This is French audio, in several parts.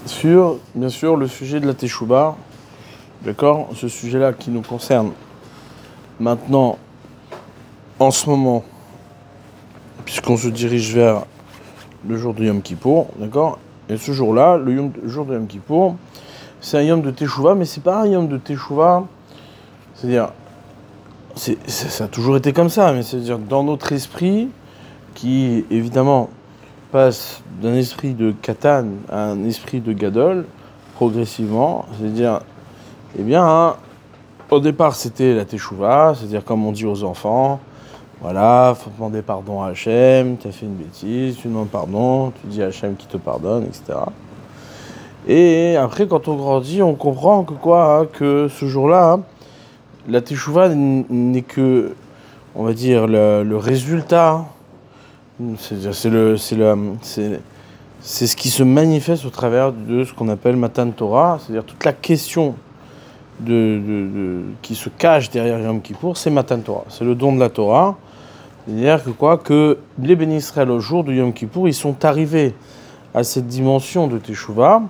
sur, bien sûr, le sujet de la Teshuvah. D'accord? Ce sujet-là qui nous concerne maintenant, en ce moment, puisqu'on se dirige vers le jour de Yom Kippour, d'accord? Et ce jour-là, le jour de Yom Kippour, c'est un Yom de Teshuvah, mais c'est pas un Yom de Teshuvah, c'est-à-dire, ça a toujours été comme ça, mais c'est-à-dire dans notre esprit, qui évidemment passe d'un esprit de Katan à un esprit de Gadol, progressivement, c'est-à-dire, eh bien, hein, au départ c'était la Teshuvah, c'est-à-dire comme on dit aux enfants, voilà, faut demander pardon à Hachem, tu as fait une bêtise, tu demandes pardon, tu dis à Hachem qui te pardonne, etc. Et après, quand on grandit, on comprend que quoi, hein, que ce jour-là, hein, la Teshuvah n'est que, on va dire, le résultat, c'est ce qui se manifeste au travers de ce qu'on appelle Matan Torah, c'est-à-dire toute la question qui se cache derrière Yom Kippour, c'est Matan Torah, c'est le don de la Torah. C'est-à-dire que quoi, que les bénis Israël au jour de Yom Kippour, ils sont arrivés à cette dimension de Teshuvah,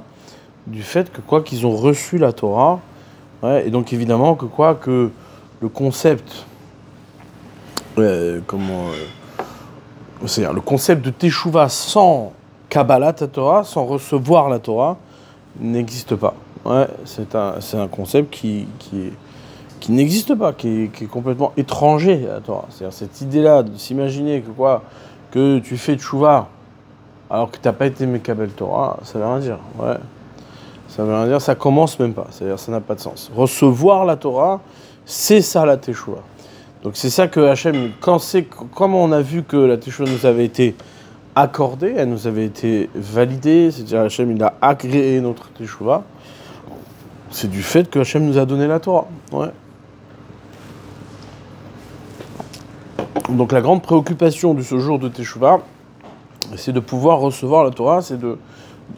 du fait que quoi, qu'ils ont reçu la Torah, ouais, et donc évidemment que quoi, que le concept, c'est-à-dire le concept de Teshuvah sans Kabbalat Torah, sans recevoir la Torah, n'existe pas. Ouais, c'est un concept qui n'existe pas, qui est complètement étranger à la Torah. C'est-à-dire cette idée-là de s'imaginer que quoi, que tu fais Teshuvah alors que tu n'as pas été Mekabel Torah, ça veut rien dire. Ouais. Ça veut rien dire, ça commence même pas. C'est-à-dire ça n'a pas de sens. Recevoir la Torah, c'est ça la Teshuvah. Donc c'est ça que Hachem, comme on a vu que la Teshuvah nous avait été accordée, elle nous avait été validée, c'est-à-dire Hachem il a agréé notre Teshuvah, c'est du fait que Hachem nous a donné la Torah. Ouais. Donc la grande préoccupation de ce jour de Teshuvah, c'est de pouvoir recevoir la Torah, c'est de,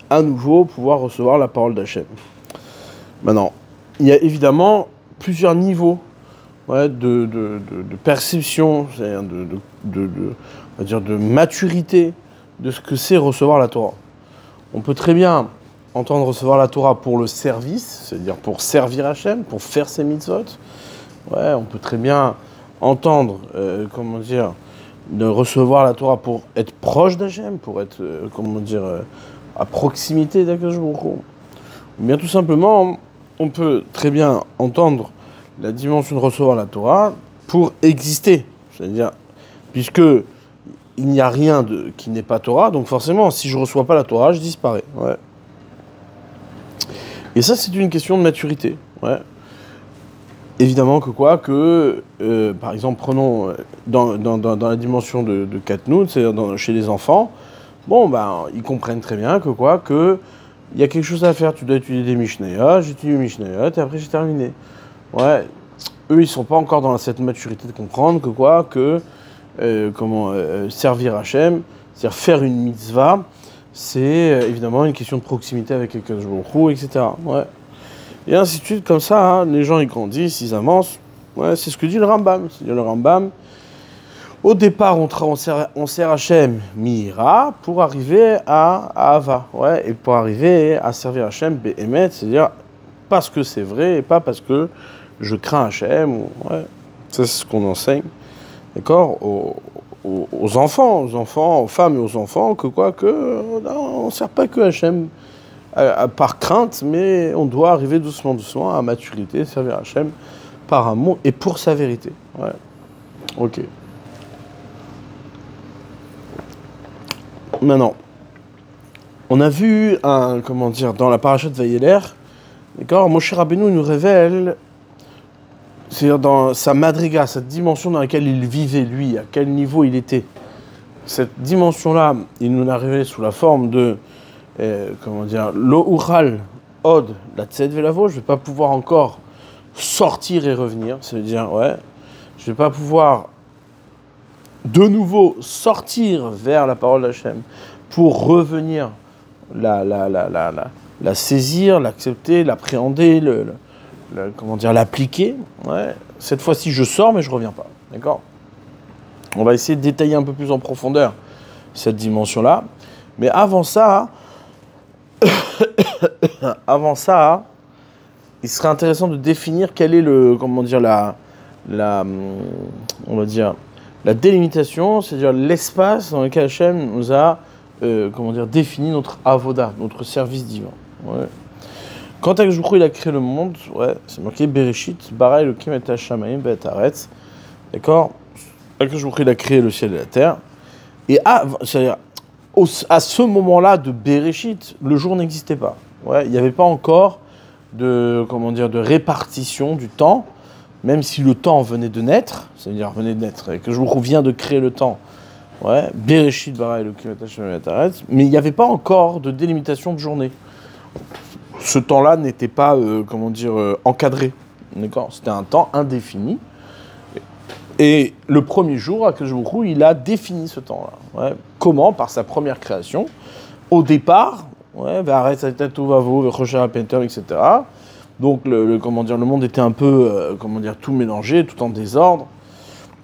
à nouveau, pouvoir recevoir la parole d'Hachem. Maintenant, il y a évidemment plusieurs niveaux, ouais, de perception, c'est-à-dire on va dire de maturité de ce que c'est recevoir la Torah. On peut très bien entendre recevoir la Torah pour le service, c'est-à-dire pour servir Hachem, pour faire ses mitzvot. Ouais, on peut très bien entendre, de recevoir la Torah pour être proche d'Hachem, pour être, à proximité d'Akadosh Baruch Hu. Ou bien tout simplement, on peut très bien entendre la dimension de recevoir la Torah pour exister. C'est-à-dire, puisque il n'y a rien qui n'est pas Torah, donc forcément, si je ne reçois pas la Torah, je disparais. Ouais. Et ça, c'est une question de maturité. Ouais. Évidemment que quoi, par exemple, prenons dans la dimension de Katnout, c'est-à-dire chez les enfants, bon, ben, ils comprennent très bien que quoi, il y a quelque chose à faire, tu dois étudier des Mishnayot, j'étudie les Mishnayot, et après j'ai terminé. Ouais, eux, ils sont pas encore dans cette maturité de comprendre que quoi, servir Hachem, c'est-à-dire faire une mitzvah, c'est évidemment une question de proximité avec Akadosh Baruch Hu, etc. Ouais. Et ainsi de suite, comme ça, hein, les gens ils grandissent, ils avancent. Ouais, c'est ce que dit le Rambam. C'est-à-dire le Rambam, au départ, on sert Hachem Mira pour arriver à Ava. Ouais, et pour arriver à servir Hachem Be'emet, c'est-à-dire parce que c'est vrai et pas parce que je crains Hachem. Ouais. Ça, c'est ce qu'on enseigne. D'accord, aux enfants, aux femmes et aux enfants, on ne sert pas que Hachem par crainte, mais on doit arriver doucement à maturité, servir Hachem par amour et pour sa vérité. Ouais. Ok. Maintenant, on a vu dans la paracha de Vayeler, d'accord, Moshe Rabbeinu nous révèle, c'est-à-dire dans sa madriga, cette dimension dans laquelle il vivait lui, à quel niveau il était. Cette dimension-là, il nous l'a révélé sous la forme de lo ural od la tzed velavo, je ne vais pas pouvoir encore sortir et revenir, ça veut dire, ouais, je ne vais pas pouvoir de nouveau sortir vers la parole d'Hachem pour revenir la saisir, l'accepter, l'appréhender, l'appliquer. Ouais. Cette fois-ci, je sors, mais je ne reviens pas. D'accord ? On va essayer de détailler un peu plus en profondeur cette dimension-là. Mais avant ça, avant ça, il serait intéressant de définir quel est comment dire, on va dire, la délimitation, c'est-à-dire l'espace dans lequel Hachem nous a, comment dire, défini notre avoda, notre service divin. Ouais. Quand Akadosh Baruch Hu, il a créé le monde, ouais, c'est marqué Bereshit, bara Elokim et Hashamayim ve'et haaretz. D'accord? Akadosh Baruch Hu, il a créé le ciel et la terre. Et c'est-à-dire, à ce moment-là de Bereshit, le jour n'existait pas. Ouais, il n'y avait pas encore de, comment dire, de répartition du temps, même si le temps venait de naître, c'est-à-dire venait de naître, et que je viens de créer le temps. Ouais, Bereshit, bara Elokim et Hashamayim ve'et haaretz. Mais il n'y avait pas encore de délimitation de journée. Ce temps-là n'était pas, comment dire, encadré. D'accord? C'était un temps indéfini. Et le premier jour, Akadosh Baruch Hu, il a défini ce temps-là. Ouais. Comment? Par sa première création. Au départ, ouais, etc. Donc, comment dire, le monde était un peu, comment dire, tout mélangé, tout en désordre.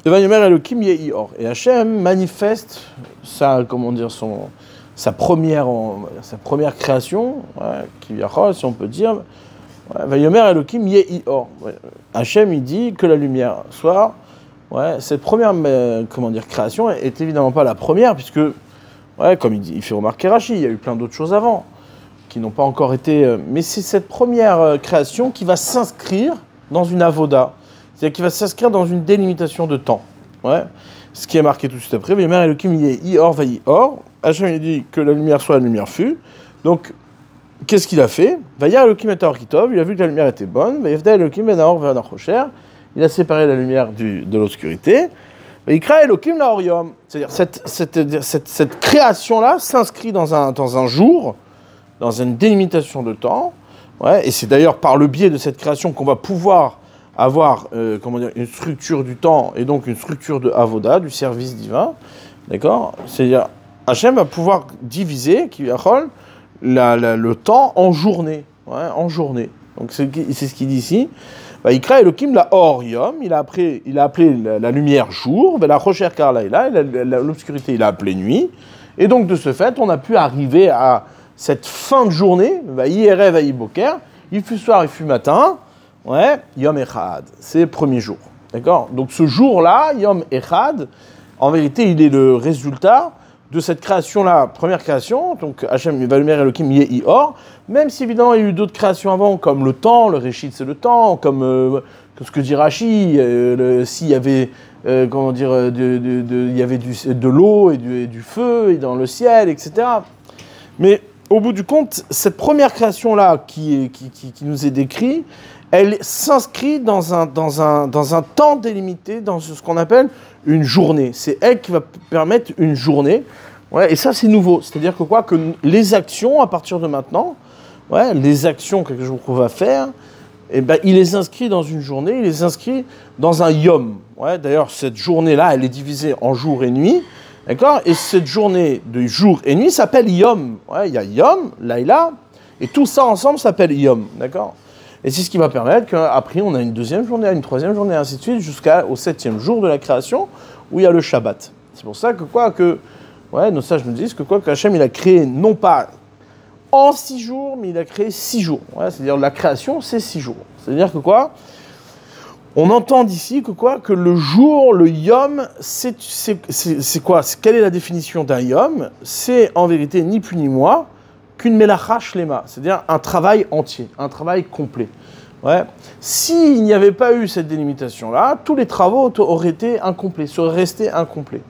Et Hachem manifeste sa, comment dire, sa première création, ouais, qui si on peut dire, Vayomer Elokim Yehi Or. Hachem, il dit que la lumière soit. Ouais, cette première, comment dire, création est évidemment pas la première, puisque, ouais, comme il fait remarquer Rashi, il y a eu plein d'autres choses avant, qui n'ont pas encore été. Mais c'est cette première création qui va s'inscrire dans une avoda, c'est-à-dire qui va s'inscrire dans une délimitation de temps. Ouais. Ce qui est marqué tout de suite après, Vayomer Elokim Yehi Or Vayi Or. Hachem, il dit que la lumière soit, la lumière fut. Donc, qu'est-ce qu'il a fait? Vayar Elokim et Taor Kitov, il a vu que la lumière était bonne. Vayevda Elokim et Naor Ve'anachocher. Il a séparé la lumière de l'obscurité. Il crée Elokim la Orium. C'est-à-dire cette création-là s'inscrit dans un jour, dans une délimitation de temps. Ouais, et c'est d'ailleurs par le biais de cette création qu'on va pouvoir avoir comment dire, une structure du temps et donc une structure de Avoda, du service divin. D'accord? C'est-à-dire, Hachem va pouvoir diviser le temps en journée. Ouais, en journée. Donc c'est ce qu'il dit ici. Il crée Elokim la Orium, il a appelé la lumière jour, la Rocher Karlaïla, l'obscurité il a appelé nuit, et donc de ce fait on a pu arriver à cette fin de journée, Vaïerev Vaïboker, il fut soir, il fut matin, ouais, Yom Echad, c'est le premier jour, d'accord? Donc ce jour-là, Yom Echad, en vérité il est le résultat de cette création-là, première création, donc Hachem va lumière Elokim Yehi Or, même si évidemment il y a eu d'autres créations avant, comme le temps, le Réchit c'est le temps, comme ce que dit Rashi, s'il y avait, comment dire, il y avait de l'eau et du feu et dans le ciel, etc. Mais au bout du compte, cette première création-là qui nous est décrite, elle s'inscrit dans un temps délimité, dans ce qu'on appelle une journée. C'est elle qui va permettre une journée. Ouais, et ça, c'est nouveau. C'est-à-dire que que les actions, à partir de maintenant, ouais, les actions que qu'on va faire, eh ben, il les inscrit dans une journée, il les inscrit dans un yom. Ouais, d'ailleurs, cette journée-là, elle est divisée en jour et nuit. D'accord? Et cette journée de jour et nuit s'appelle yom. Ouais, il y a yom, laïla, et tout ça ensemble s'appelle yom. D'accord? Et c'est ce qui va permettre qu'après, on a une deuxième journée, une troisième journée, ainsi de suite, jusqu'au 7e jour de la création, où il y a le Shabbat. C'est pour ça que nos sages nous disent que Hachem, il a créé, non pas en 6 jours, mais il a créé 6 jours. Ouais, c'est-à-dire, la création, c'est 6 jours. C'est-à-dire que on entend d'ici que le jour, le yom, c'est quoi? Quelle est la définition d'un yom? C'est, en vérité, ni plus ni moins, qu'une melacha shlema, c'est-à-dire un travail entier, un travail complet. Ouais. S'il n'y avait pas eu cette délimitation-là, tous les travaux auraient été incomplets, seraient restés incomplets.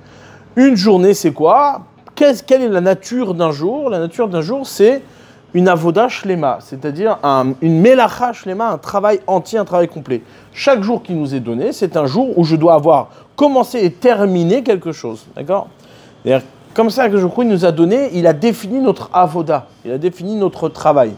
Une journée, c'est quoi? Quelle est la nature d'un jour? La nature d'un jour, c'est une avoda shlema, c'est-à-dire une melacha shlema, un travail entier, un travail complet. Chaque jour qui nous est donné, c'est un jour où je dois avoir commencé et terminé quelque chose. D'accord? C'est-à-dire, comme ça que il nous a donné, il a défini notre avoda, il a défini notre travail.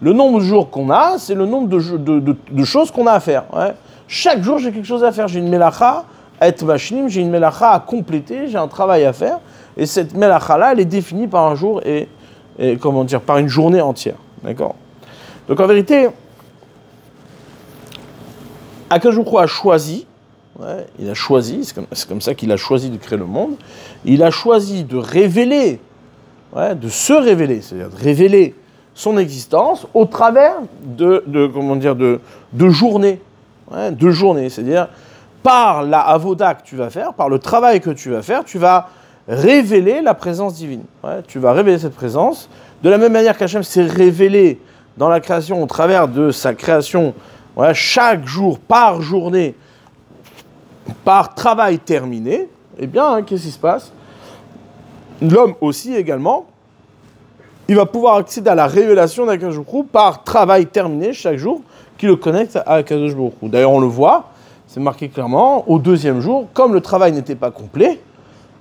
Le nombre de jours qu'on a, c'est le nombre de choses qu'on a à faire. Ouais. Chaque jour, j'ai quelque chose à faire. J'ai une melacha à être machnim, j'ai une melacha à compléter, j'ai un travail à faire. Et cette melacha-là, elle est définie par un jour et comment dire, par une journée entière. D'accord? Donc en vérité, Akadosh Baruch Hu a choisi. Ouais, il a choisi, c'est comme ça qu'il a choisi de créer le monde. Il a choisi de révéler, ouais, de se révéler, c'est-à-dire de révéler son existence au travers comment dire, de journées. Ouais, de journées, c'est-à-dire par la avoda que tu vas faire, par le travail que tu vas faire, tu vas révéler la présence divine. Ouais, tu vas révéler cette présence. De la même manière qu'Hachem s'est révélé dans la création au travers de sa création, ouais, chaque jour, par journée, par travail terminé, eh bien, hein, qu'est-ce qui se passe? L'homme aussi également, il va pouvoir accéder à la révélation d'Akadosh Baruch Hu par travail terminé chaque jour qui le connecte à Akadosh Baruch Hu. D'ailleurs, on le voit, c'est marqué clairement, au deuxième jour, comme le travail n'était pas complet,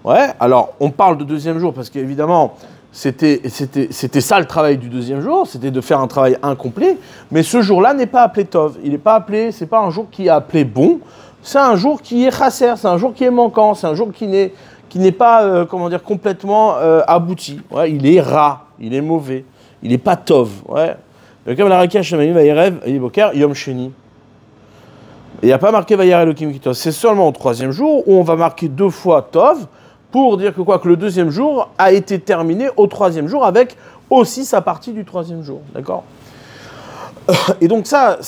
ouais, alors on parle de deuxième jour parce qu'évidemment, c'était ça le travail du deuxième jour, c'était de faire un travail incomplet, mais ce jour-là n'est pas appelé Tov, il n'est pas appelé, c'est pas un jour qui est appelé bon, c'est un jour qui est chasser, c'est un jour qui est manquant, c'est un jour qui n'est pas, comment dire, complètement abouti, ouais, il est ras, il est mauvais, il n'est pas Tov, ouais. Comme la Raki Hashem Vayerev, Yiboker, Yom Sheni. Il n'y a pas marqué Vayer Elohim Kitov. C'est seulement au troisième jour où on va marquer 2 fois Tov pour dire que le deuxième jour a été terminé au troisième jour avec aussi sa partie du troisième jour. D'accord? Et donc ça,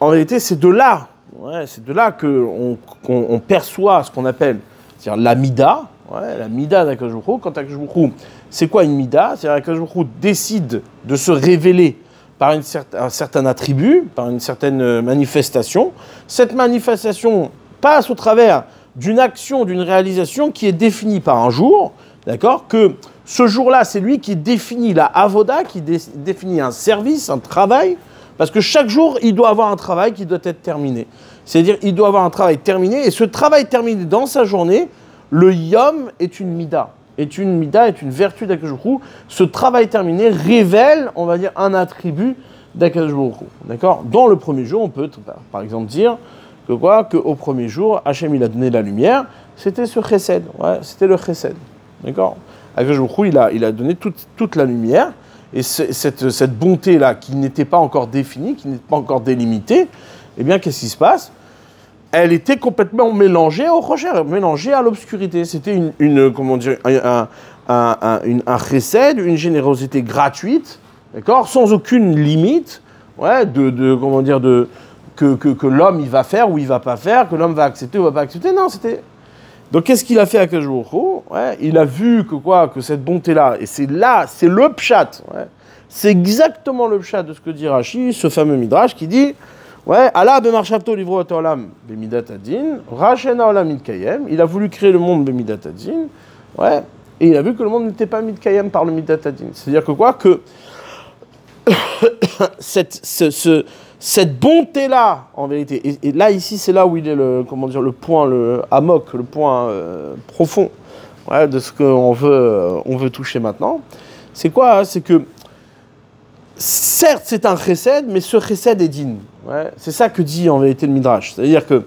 en réalité, c'est de là, ouais, c'est de là qu'on perçoit ce qu'on appelle, c'est-à-dire la mida, ouais, la mida d'Akadosh Baruch Hu. Quand Akadosh Baruch Hu, c'est quoi une mida? C'est-à-dire qu'Akadosh Baruch Hu décide de se révéler par un certain attribut, par une certaine manifestation. Cette manifestation passe au travers d'une action, d'une réalisation qui est définie par un jour, d'accord? Que ce jour-là, c'est lui qui définit la avoda, qui définit un service, un travail, parce que chaque jour, il doit avoir un travail qui doit être terminé. C'est-à-dire, il doit avoir un travail terminé, et ce travail terminé dans sa journée, le yom est une mida. Est une vertu d'Akadosh Baruch Hu. Ce travail terminé révèle, on va dire, un attribut d'Akadosh Baruch Hu. D'accord? Dans le premier jour, on peut, par exemple, dire qu'au premier jour, Hachem, il a donné la lumière, c'était ce chesed. Ouais, c'était le chesed. D'accord? Akadosh Baruch Hu, il a donné toute la lumière, et cette bonté-là, qui n'était pas encore définie, qui n'était pas encore délimitée, eh bien, qu'est-ce qui se passe? Elle était complètement mélangée au rocher, mélangée à l'obscurité. C'était comment dire, un chesed, une générosité gratuite, d'accord, sans aucune limite, ouais, comment dire, que l'homme il va faire ou il va pas faire, que l'homme va accepter ou va pas accepter. Non, c'était. Donc qu'est-ce qu'il a fait à Akadosh Baruch Hu? Ouais, il a vu que cette bonté-là, et c'est le pshat, ouais, c'est exactement le pshat de ce que dit Rashi, ce fameux midrash qui dit. Ouais, Allah be'marshavto livro et olam bemidat adin, rachena olam mitkayem. Il a voulu créer le monde bemidat adin, ouais, et il a vu que le monde n'était pas mitkayem par le midat adin. C'est-à-dire que cette bonté-là, en vérité, et là ici c'est là où il est le point, le hamok, le point profond, ouais, de ce qu'on veut toucher maintenant. C'est quoi? Hein? C'est que certes, c'est un chesed, mais ce chesed est din. Ouais, c'est ça que dit en vérité le Midrash. C'est-à-dire que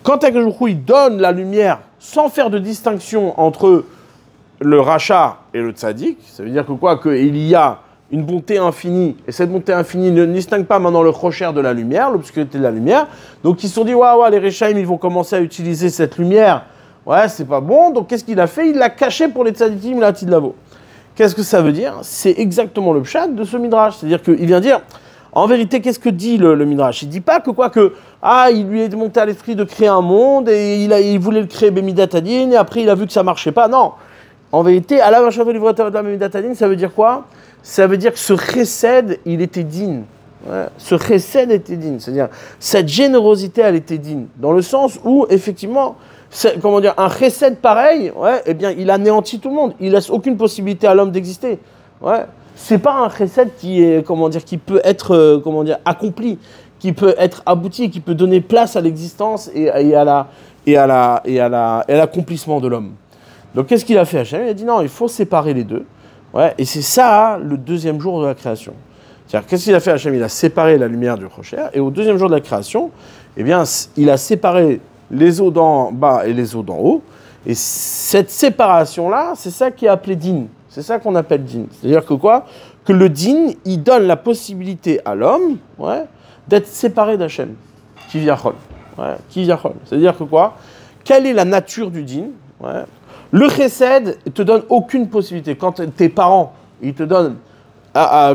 quand Akadosh Baruch Hu il donne la lumière sans faire de distinction entre le rachat et le tzaddik, ça veut dire qu'il y a une bonté infinie, et cette bonté infinie ne distingue pas maintenant le rocher de la lumière, l'obscurité de la lumière. Donc ils se sont dit, ouais, les Rechaim, ils vont commencer à utiliser cette lumière. Ouais, c'est pas bon. Donc qu'est-ce qu'il a fait? Il l'a caché pour les tzaddikim, la Tidlavo. Qu'est-ce que ça veut dire? C'est exactement le pshat de ce midrash. C'est-à-dire qu'il vient dire, en vérité, qu'est-ce que dit le midrash? Il ne dit pas il lui est monté à l'esprit de créer un monde et il voulait le créer Bemidat Adin et après il a vu que ça ne marchait pas. Non. En vérité, Allah Vachavot Livroteur de Bemidat Adin, ça veut dire quoi? Ça veut dire que ce chesed, il était digne. Ouais. Ce chesed était digne. C'est-à-dire, cette générosité, elle était digne. Dans le sens où, effectivement, un chesed pareil, ouais, eh bien, il anéantit tout le monde. Il laisse aucune possibilité à l'homme d'exister. Ouais. C'est pas un chesed qui peut être, accompli, qui peut être abouti, qui peut donner place à l'existence et à l'accomplissement de l'homme. Donc, qu'est-ce qu'il a fait Hachem? Il a dit non, il faut séparer les deux. Ouais. Et c'est ça, le deuxième jour de la création. C'est-à-dire, qu'est-ce qu'il a fait Hachem? Il a séparé la lumière du rocher. Et au deuxième jour de la création, eh bien, il a séparé les eaux d'en bas et les eaux d'en haut. Et cette séparation-là, c'est ça qui est appelé din. C'est ça qu'on appelle din. C'est-à-dire que le din, il donne la possibilité à l'homme, ouais, d'être séparé d'Hachem. Kivyachol. Ouais, Kivyachol. C'est-à-dire que quelle est la nature du din? Ouais. Le chesed ne te donne aucune possibilité. Quand tes parents, ils te donnent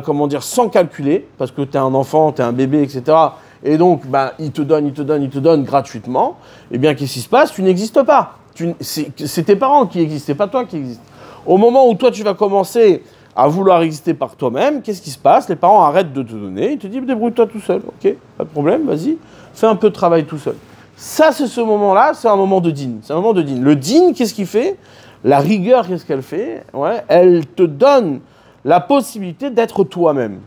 comment dire, sans calculer, parce que tu es un enfant, tu es un bébé, etc. Et donc, bah, il te donne gratuitement. Eh bien, qu'est-ce qui se passe? Tu n'existes pas. C'est tes parents qui existent, c'est pas toi qui existes. Au moment où toi, tu vas commencer à vouloir exister par toi-même, qu'est-ce qui se passe? Les parents arrêtent de te donner, ils te disent débrouille-toi tout seul, ok, pas de problème, vas-y, fais un peu de travail tout seul. Ça, c'est ce moment-là, c'est un moment de dîne. C'est un moment de dîne. Le dîne, qu'est-ce qu'il fait? La rigueur, qu'est-ce qu'elle fait? Ouais, elle te donne la possibilité d'être toi-même.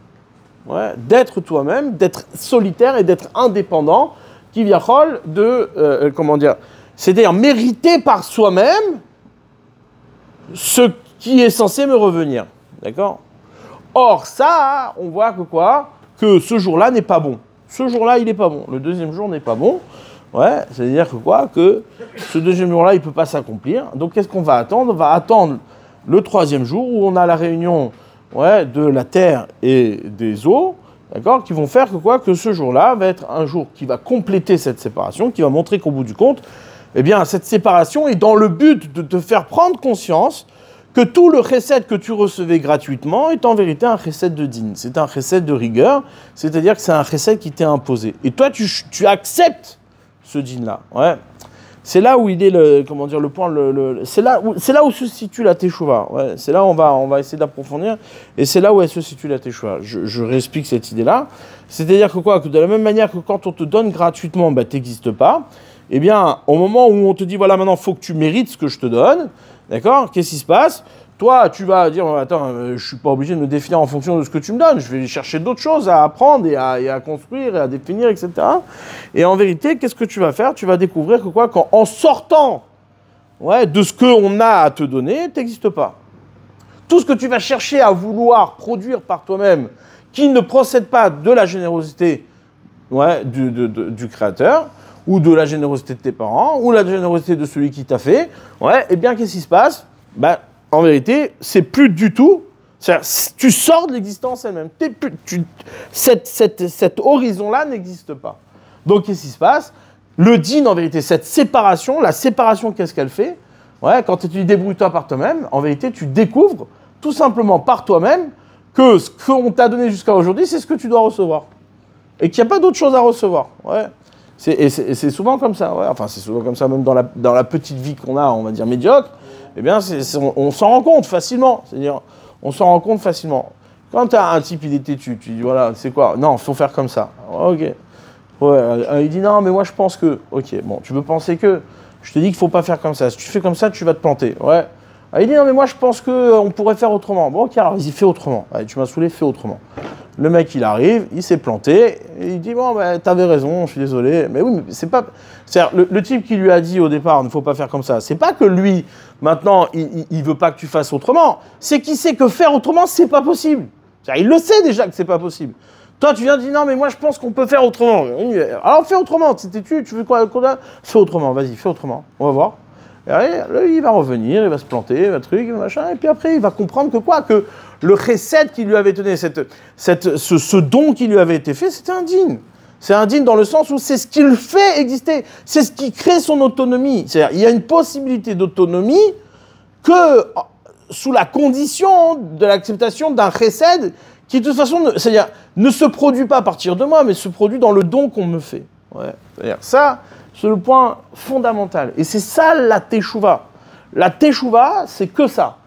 Ouais, d'être toi-même, d'être solitaire et d'être indépendant, qui vient de, comment dire, c'est-à-dire mériter par soi-même ce qui est censé me revenir. D'accord? Or, ça, on voit que quoi? Que ce jour-là n'est pas bon. Ce jour-là, il n'est pas bon. Le deuxième jour n'est pas bon. Ouais, c'est-à-dire que quoi? Que ce deuxième jour-là, il ne peut pas s'accomplir. Donc, qu'est-ce qu'on va attendre? On va attendre le troisième jour où on a la réunion de la terre et des eaux, d'accord? Qui vont faire que quoi? Que ce jour-là va être un jour qui va compléter cette séparation, qui va montrer qu'au bout du compte, eh bien, cette séparation est dans le but de te faire prendre conscience que tout le chesed que tu recevais gratuitement est en vérité un chesed de din. C'est un chesed de rigueur, c'est-à-dire que c'est un chesed qui t'est imposé. Et toi, tu acceptes ce din-là. Ouais. C'est là où il est le point. C'est là où se situe la teshuva. Ouais. C'est là où on va essayer d'approfondir. Et c'est là où elle se situe la teshuva. Je réexplique cette idée-là. C'est-à-dire que quoi? Que de la même manière que quand on te donne gratuitement, bah, tu n'existes pas. Eh bien, au moment où on te dit, voilà, maintenant, il faut que tu mérites ce que je te donne, d'accord? Qu'est-ce qui se passe? Toi, tu vas dire, attends, je ne suis pas obligé de me définir en fonction de ce que tu me donnes. Je vais chercher d'autres choses à apprendre et à construire et à définir, etc. Et en vérité, qu'est-ce que tu vas faire? Tu vas découvrir que quoi? Qu'en sortant de ce qu'on a à te donner, tu n'existes pas. Tout ce que tu vas chercher à vouloir produire par toi-même, qui ne procède pas de la générosité du Créateur, ou de la générosité de tes parents, ou la générosité de celui qui t'a fait, eh bien, qu'est-ce qui se passe? Bah, en vérité, c'est plus du tout... Tu sors de l'existence elle-même. Cet horizon-là n'existe pas. Donc, qu'est-ce qui se passe? Le din, en vérité, cette séparation, la séparation, qu'est-ce qu'elle fait? Quand tu dis débrouille-toi par toi-même, en vérité, tu découvres tout simplement par toi-même que ce qu'on t'a donné jusqu'à aujourd'hui, c'est ce que tu dois recevoir. Et qu'il n'y a pas d'autre chose à recevoir. C'est souvent comme ça, enfin c'est souvent comme ça même dans la petite vie qu'on a, on va dire médiocre, eh bien on s'en rend compte facilement, c'est-à-dire on s'en rend compte facilement. Quand tu as un type, il est têtu, tu dis voilà, c'est quoi? Non, il faut faire comme ça. Ok. Il dit non, mais moi je pense que. Ok, bon, tu veux penser que. Je te dis qu'il ne faut pas faire comme ça. Si tu fais comme ça, tu vas te planter. Ouais. Il dit non, mais moi je pense qu'on pourrait faire autrement. Bon, ok, alors vas-y, fais autrement. Allez, tu m'as saoulé, fais autrement. Le mec, il arrive, il s'est planté, et il dit bon, bah, t'avais raison, je suis désolé. Mais oui, mais c'est pas. C'est-à-dire, le type qui lui a dit au départ, il ne faut pas faire comme ça, c'est pas que lui, maintenant, il veut pas que tu fasses autrement. C'est qu'il sait que faire autrement, c'est pas possible. C'est-à-dire, il le sait déjà que c'est pas possible. Toi, tu viens de dire non, mais moi, je pense qu'on peut faire autrement. Alors, fais autrement. Tu veux quoi? Fais autrement, vas-y, fais autrement. On va voir. Et là, il va revenir, il va se planter, machin, et puis après, il va comprendre que quoi? Que le chesed qui lui avait donné, ce don qui lui avait été fait, c'était un din. C'est un din dans le sens où c'est ce qui le fait exister, c'est ce qui crée son autonomie. C'est-à-dire, il y a une possibilité d'autonomie que sous la condition de l'acceptation d'un chesed qui, de toute façon, c'est-à-dire, ne se produit pas à partir de moi, mais se produit dans le don qu'on me fait. C'est-à-dire, ça, c'est le point fondamental. Et c'est ça la teshuva. La teshuva, c'est que ça.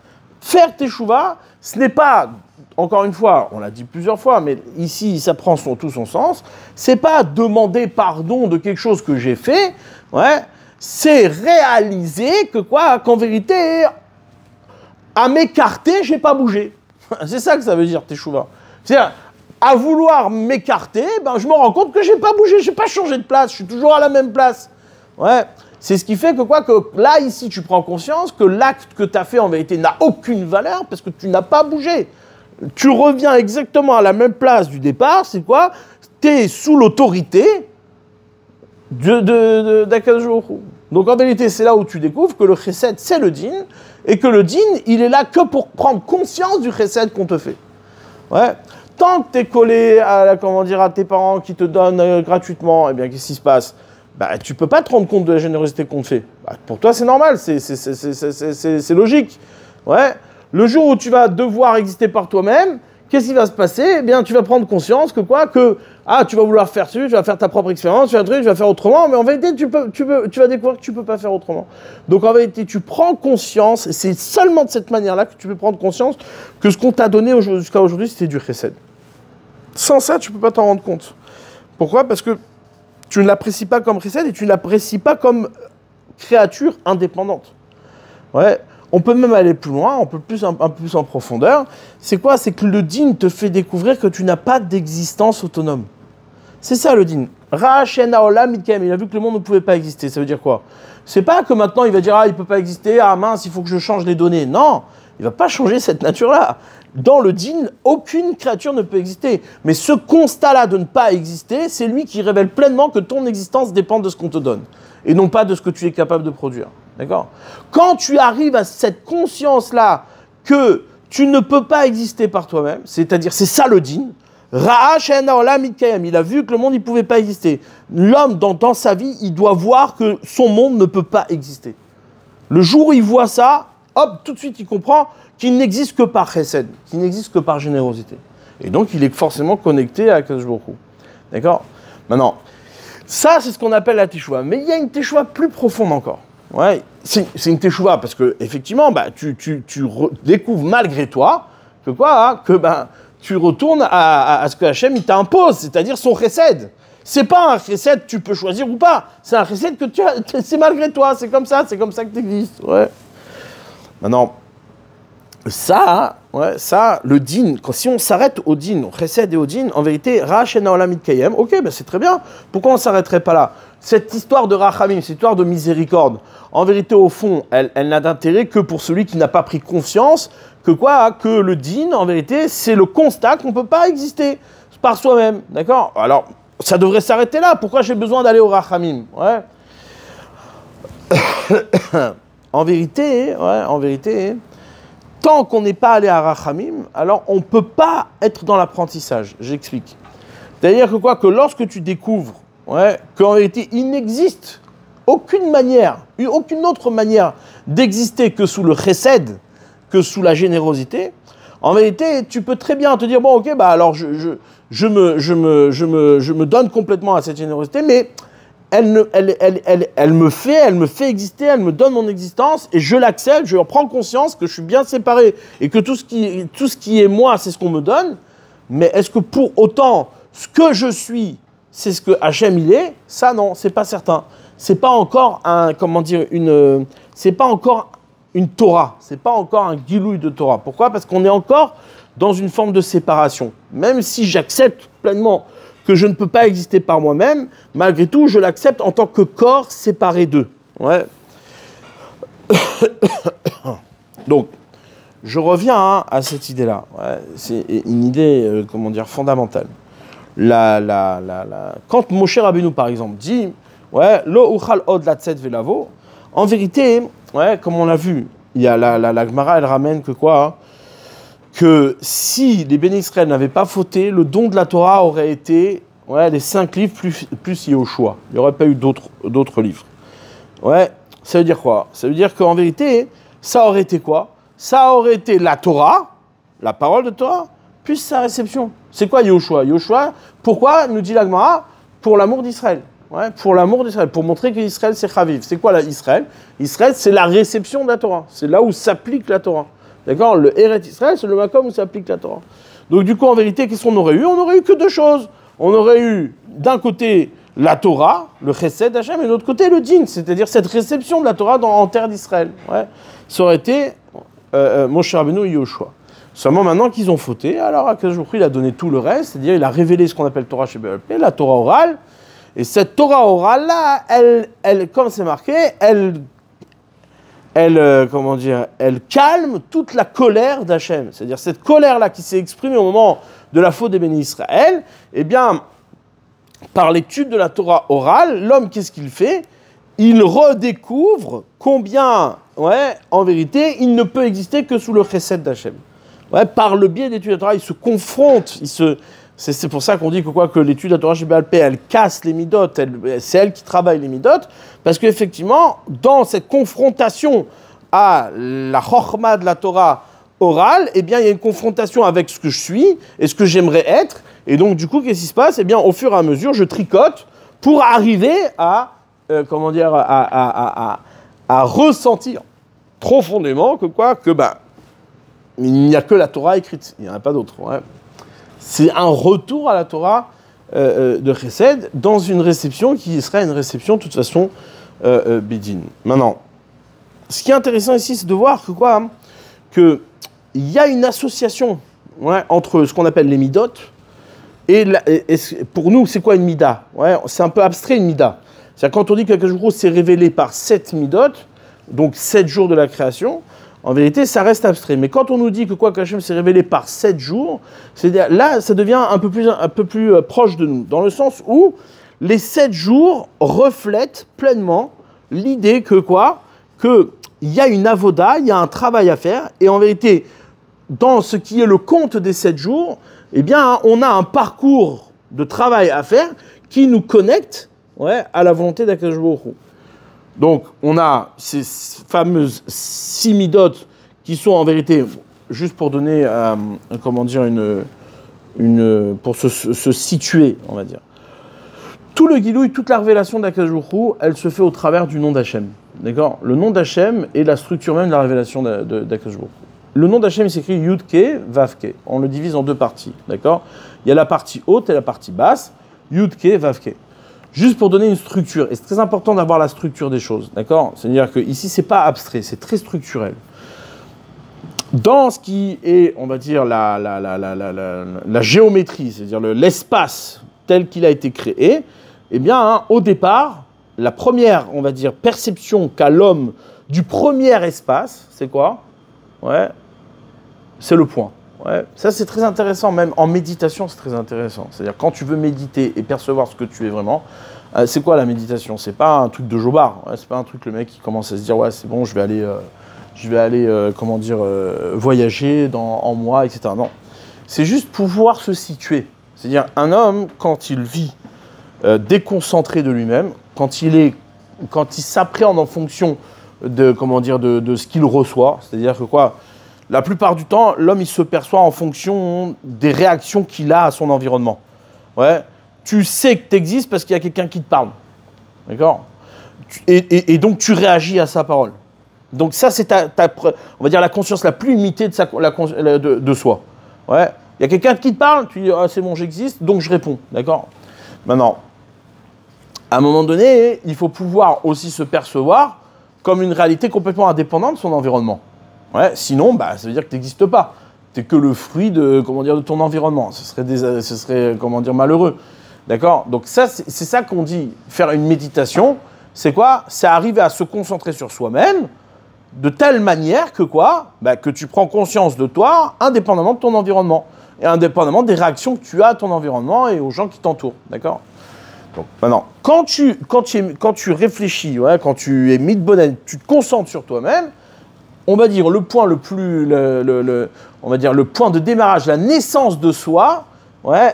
Faire teshuva, ce n'est pas, encore une fois, on l'a dit plusieurs fois, mais ici, ça prend tout son sens, c'est pas demander pardon de quelque chose que j'ai fait, c'est réaliser que quoi, qu'en vérité, à m'écarter, j'ai pas bougé. C'est ça que ça veut dire, teshuva. C'est-à-dire, à vouloir m'écarter, ben, je me rends compte que j'ai pas bougé, j'ai pas changé de place, je suis toujours à la même place. C'est ce qui fait que quoi, que là, ici, tu prends conscience que l'acte que tu as fait, en vérité, n'a aucune valeur parce que tu n'as pas bougé. Tu reviens exactement à la même place du départ, c'est quoi? Tu es sous l'autorité d'Akadosh Baruch Hu. Donc en vérité, c'est là où tu découvres que le chesed, c'est le din, et que le din, il est là que pour prendre conscience du chesed qu'on te fait. Tant que tu es collé à tes parents qui te donnent gratuitement, eh bien, qu'est-ce qui se passe? Bah, tu ne peux pas te rendre compte de la générosité qu'on te fait. Bah, pour toi, c'est normal, c'est logique. Le jour où tu vas devoir exister par toi-même, qu'est-ce qui va se passer? Eh bien, tu vas prendre conscience que quoi? Que tu vas vouloir faire tu vas faire ta propre expérience, tu vas faire autrement, mais en vérité, tu vas découvrir que tu peux pas faire autrement. Donc en vérité, tu prends conscience, et c'est seulement de cette manière-là que tu peux prendre conscience que ce qu'on t'a donné jusqu'à aujourd'hui, c'était du chesed. Sans ça, tu peux pas t'en rendre compte. Pourquoi? Parce que tu ne l'apprécies pas comme chesed et tu ne l'apprécies pas comme créature indépendante. Ouais. On peut même aller plus loin, un peu plus en profondeur. C'est quoi? C'est que le din te fait découvrir que tu n'as pas d'existence autonome. C'est ça le din. Ra'ashena olam mitkaem. Il a vu que le monde ne pouvait pas exister. Ça veut dire quoi? C'est pas que maintenant il va dire il peut pas exister, mince, il faut que je change les données. Non, il va pas changer cette nature-là. Dans le din, aucune créature ne peut exister. Mais ce constat-là de ne pas exister, c'est lui qui révèle pleinement que ton existence dépend de ce qu'on te donne. Et non pas de ce que tu es capable de produire. D'accord? Quand tu arrives à cette conscience-là que tu ne peux pas exister par toi-même, c'est-à-dire, c'est ça le din, Ra'a she'ena olam mitkayem, il a vu que le monde ne pouvait pas exister. L'homme, dans sa vie, il doit voir que son monde ne peut pas exister. Le jour où il voit ça, hop, tout de suite, il comprend qu'il n'existe que par chesed, qu'il n'existe que par générosité. Et donc, il est forcément connecté à Akadosh Baruch Hu. D'accord? Maintenant, ça, c'est ce qu'on appelle la teshuva. Mais il y a une teshuva plus profonde encore. Ouais, c'est une teshuva parce que effectivement, tu découvres malgré toi que quoi, hein, que tu retournes à ce que Hachem il t'impose, c'est-à-dire son chesed. C'est pas un chesed que tu peux choisir ou pas, c'est un chesed que c'est malgré toi, c'est comme ça que tu existes. Ouais. Maintenant, ça, le din, si on s'arrête au din, au chesed et au din, en vérité, Ra'ashena olam mitkayem, ok, c'est très bien. Pourquoi on ne s'arrêterait pas là? Cette histoire de rachamim, cette histoire de miséricorde, en vérité, au fond, elle n'a d'intérêt que pour celui qui n'a pas pris conscience que le din, en vérité, c'est le constat qu'on ne peut pas exister par soi-même, d'accord? Alors, ça devrait s'arrêter là. Pourquoi j'ai besoin d'aller au rachamim? Ouais. En vérité, tant qu'on n'est pas allé à rachamim, alors on ne peut pas être dans l'apprentissage. J'explique. C'est-à-dire que quoi? Que lorsque tu découvres qu'en vérité, il n'existe aucune autre manière d'exister que sous le chesed, que sous la générosité, en vérité, tu peux très bien te dire, bon, ok, alors je me donne complètement à cette générosité, mais elle me fait exister, elle me donne mon existence, et je l'accepte, je prends conscience que je suis bien séparé, et que tout ce qui est moi, c'est ce qu'on me donne, mais est-ce que pour autant, ce que je suis, c'est ce que Hachem il est? Ça non, c'est pas certain. C'est pas encore c'est pas encore une Torah, c'est pas encore un gilouï de Torah. Pourquoi? Parce qu'on est encore dans une forme de séparation. Même si j'accepte pleinement que je ne peux pas exister par moi-même, malgré tout, je l'accepte en tant que corps séparé d'eux. Ouais. Donc, je reviens à cette idée-là. Ouais, c'est une idée, fondamentale. Quand Moshe Rabbeinu, par exemple, dit Lo uchal od latzet velavo, en vérité, comme on l'a vu, il y a la Gemara, elle ramène que quoi? Que si les bénis Israël n'avaient pas fauté, le don de la Torah aurait été les 5 livres plus Yehoshua. Il n'y aurait pas eu d'autres livres. Ouais, ça veut dire quoi? Ça veut dire qu'en vérité, ça aurait été quoi? Ça aurait été la Torah, la parole de Torah, plus sa réception. C'est quoi Yehoshua? Yehoshua, pourquoi, nous dit la Gemara? Pour l'amour d'Israël. Ouais, pour l'amour d'Israël, pour montrer qu'Israël c'est Chaviv. C'est quoi Israël? Israël, c'est la réception de la Torah. C'est là où s'applique la Torah. D'accord? Le Eret Israël, c'est le makom où s'applique la Torah. Donc du coup, en vérité, qu'est-ce qu'on aurait eu? On aurait eu que deux choses. On aurait eu, d'un côté, la Torah, le chesed d'Hachem, et de l'autre côté, le din, c'est-à-dire cette réception de la Torah en terre d'Israël. Ouais. Ça aurait été Moshe Rabbeinu et Yehoshua. Seulement maintenant qu'ils ont fauté, alors Akadosh Baruch Hu, il a donné tout le reste, c'est-à-dire il a révélé ce qu'on appelle Torah chez BLP, la Torah orale. Et cette Torah orale-là, elle, comme c'est marqué, elle calme toute la colère d'Hachem. C'est-à-dire cette colère-là qui s'est exprimée au moment de la faute des bénis Israël, eh bien, par l'étude de la Torah orale, l'homme, qu'est-ce qu'il fait? Il redécouvre combien, en vérité, il ne peut exister que sous le chesed d'Hachem. Par le biais d'étude de la Torah, il se confronte, c'est pour ça qu'on dit que l'étude de la Torah chez Béalpé, elle casse les midot, c'est elle qui travaille les midot, parce qu'effectivement, dans cette confrontation à la chokhma de la Torah, orale, eh bien, il y a une confrontation avec ce que je suis et ce que j'aimerais être. Et donc, du coup, qu'est-ce qui se passe? Eh bien, au fur et à mesure, je tricote pour arriver à, comment dire, à ressentir profondément que quoi? Que, bah, il n'y a que la Torah écrite. Il n'y en a pas d'autre. Ouais. C'est un retour à la Torah de Chesed dans une réception qui serait une réception, de toute façon, Bidin. Maintenant, ce qui est intéressant ici, c'est de voir que quoi? Hein, qu'il y a une association entre ce qu'on appelle les midot et pour nous, c'est quoi une mida? C'est un peu abstrait une mida. C'est-à-dire quand on dit que quelque chose s'est révélé par 7 midot, donc 7 jours de la création, en vérité, ça reste abstrait. Mais quand on nous dit que quoi qu'Hachem s'est révélé par 7 jours, c'est-à-dire là, ça devient un peu plus proche de nous, dans le sens où les 7 jours reflètent pleinement l'idée que quoi? Qu'il y a une avoda, il y a un travail à faire, et en vérité, dans ce qui est le compte des 7 jours, eh bien, on a un parcours de travail à faire qui nous connecte à la volonté d'Akadosh Baruch Hu. Donc, on a ces fameuses 6 midot qui sont en vérité, juste pour donner, comment dire, pour se situer, on va dire. Tout le guilouille, toute la révélation d'Akadosh Baruch Hu, elle se fait au travers du nom d'Hachem. D'accord? Le nom d'Hachem est la structure même de la révélation d'Akadosh Baruch Hu. Le nom d'Hachem s'écrit Yud-Ke, Vav-Ke. On le divise en deux parties. D'accord? Il y a la partie haute et la partie basse. Yud-Ke, Vav-Ke. Juste pour donner une structure. Et c'est très important d'avoir la structure des choses. D'accord? C'est-à-dire que ici, c'est pas abstrait, c'est très structurel. Dans ce qui est, on va dire, la géométrie, c'est-à-dire l'espace tel qu'il a été créé, eh bien, hein, au départ, la première, on va dire, perception qu'a l'homme du premier espace, c'est quoi? C'est le point. Ça, c'est très intéressant, même en méditation, c'est très intéressant. C'est-à-dire, quand tu veux méditer et percevoir ce que tu es vraiment, c'est quoi la méditation? C'est pas un truc de jobard. C'est pas un truc, le mec qui commence à se dire, ouais, c'est bon, je vais aller comment dire, voyager en moi, etc. Non. C'est juste pouvoir se situer. C'est-à-dire, un homme, quand il vit déconcentré de lui-même, quand il s'appréhende en fonction de, comment dire, de ce qu'il reçoit, c'est-à-dire que quoi, la plupart du temps, l'homme, il se perçoit en fonction des réactions qu'il a à son environnement. Tu sais que tu existes parce qu'il y a quelqu'un qui te parle. D'accord? Et donc, tu réagis à sa parole. Donc, ça, c'est on va dire, la conscience la plus limitée de soi. Il y a quelqu'un qui te parle, tu dis, ah, c'est bon, j'existe, donc je réponds. D'accord? Maintenant, à un moment donné, il faut pouvoir aussi se percevoir comme une réalité complètement indépendante de son environnement. Sinon, ça veut dire que tu n'existes pas. Tu n'es que le fruit de ton environnement. Ce serait comment dire, malheureux. D'accord? Donc ça, c'est ça qu'on dit, faire une méditation. C'est quoi? C'est arriver à se concentrer sur soi-même de telle manière que quoi? Que tu prends conscience de toi indépendamment de ton environnement. Et indépendamment des réactions que tu as à ton environnement et aux gens qui t'entourent. D'accord? Donc maintenant, quand tu réfléchis, quand tu es mis de bonne aide, tu te concentres sur toi-même, on va dire le point on va dire le point de démarrage, la naissance de soi,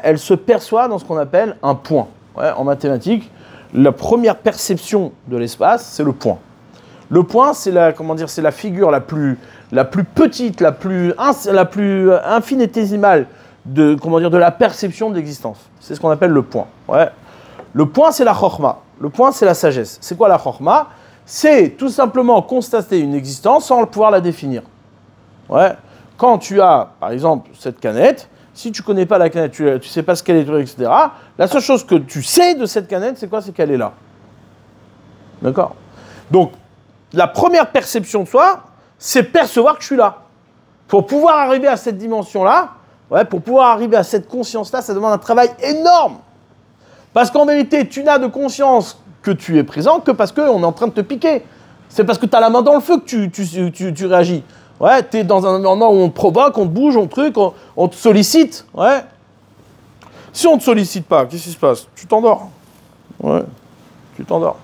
elle se perçoit dans ce qu'on appelle un point. En mathématiques, la première perception de l'espace, c'est le point. Le point, c'est la figure la plus petite, la plus infinitésimale de la perception de l'existence. C'est ce qu'on appelle le point. Le point, c'est la chorma. Le point, c'est la sagesse. C'est quoi la chorma? C'est tout simplement constater une existence sans pouvoir la définir. Quand tu as, par exemple, cette canette, si tu ne connais pas la canette, tu ne sais pas ce qu'elle est, etc., la seule chose que tu sais de cette canette, c'est quoi? C'est qu'elle est là. D'accord? Donc, la première perception de soi, c'est percevoir que je suis là. Pour pouvoir arriver à cette dimension-là, pour pouvoir arriver à cette conscience-là, ça demande un travail énorme. Parce qu'en vérité, tu n'as de conscience que tu es présent que parce qu'on est en train de te piquer. C'est parce que tu as la main dans le feu que tu réagis. Tu es dans un environnement où on te provoque, on te bouge, on te sollicite. Si on ne te sollicite pas, qu'est-ce qui se passe? Tu t'endors. Tu t'endors.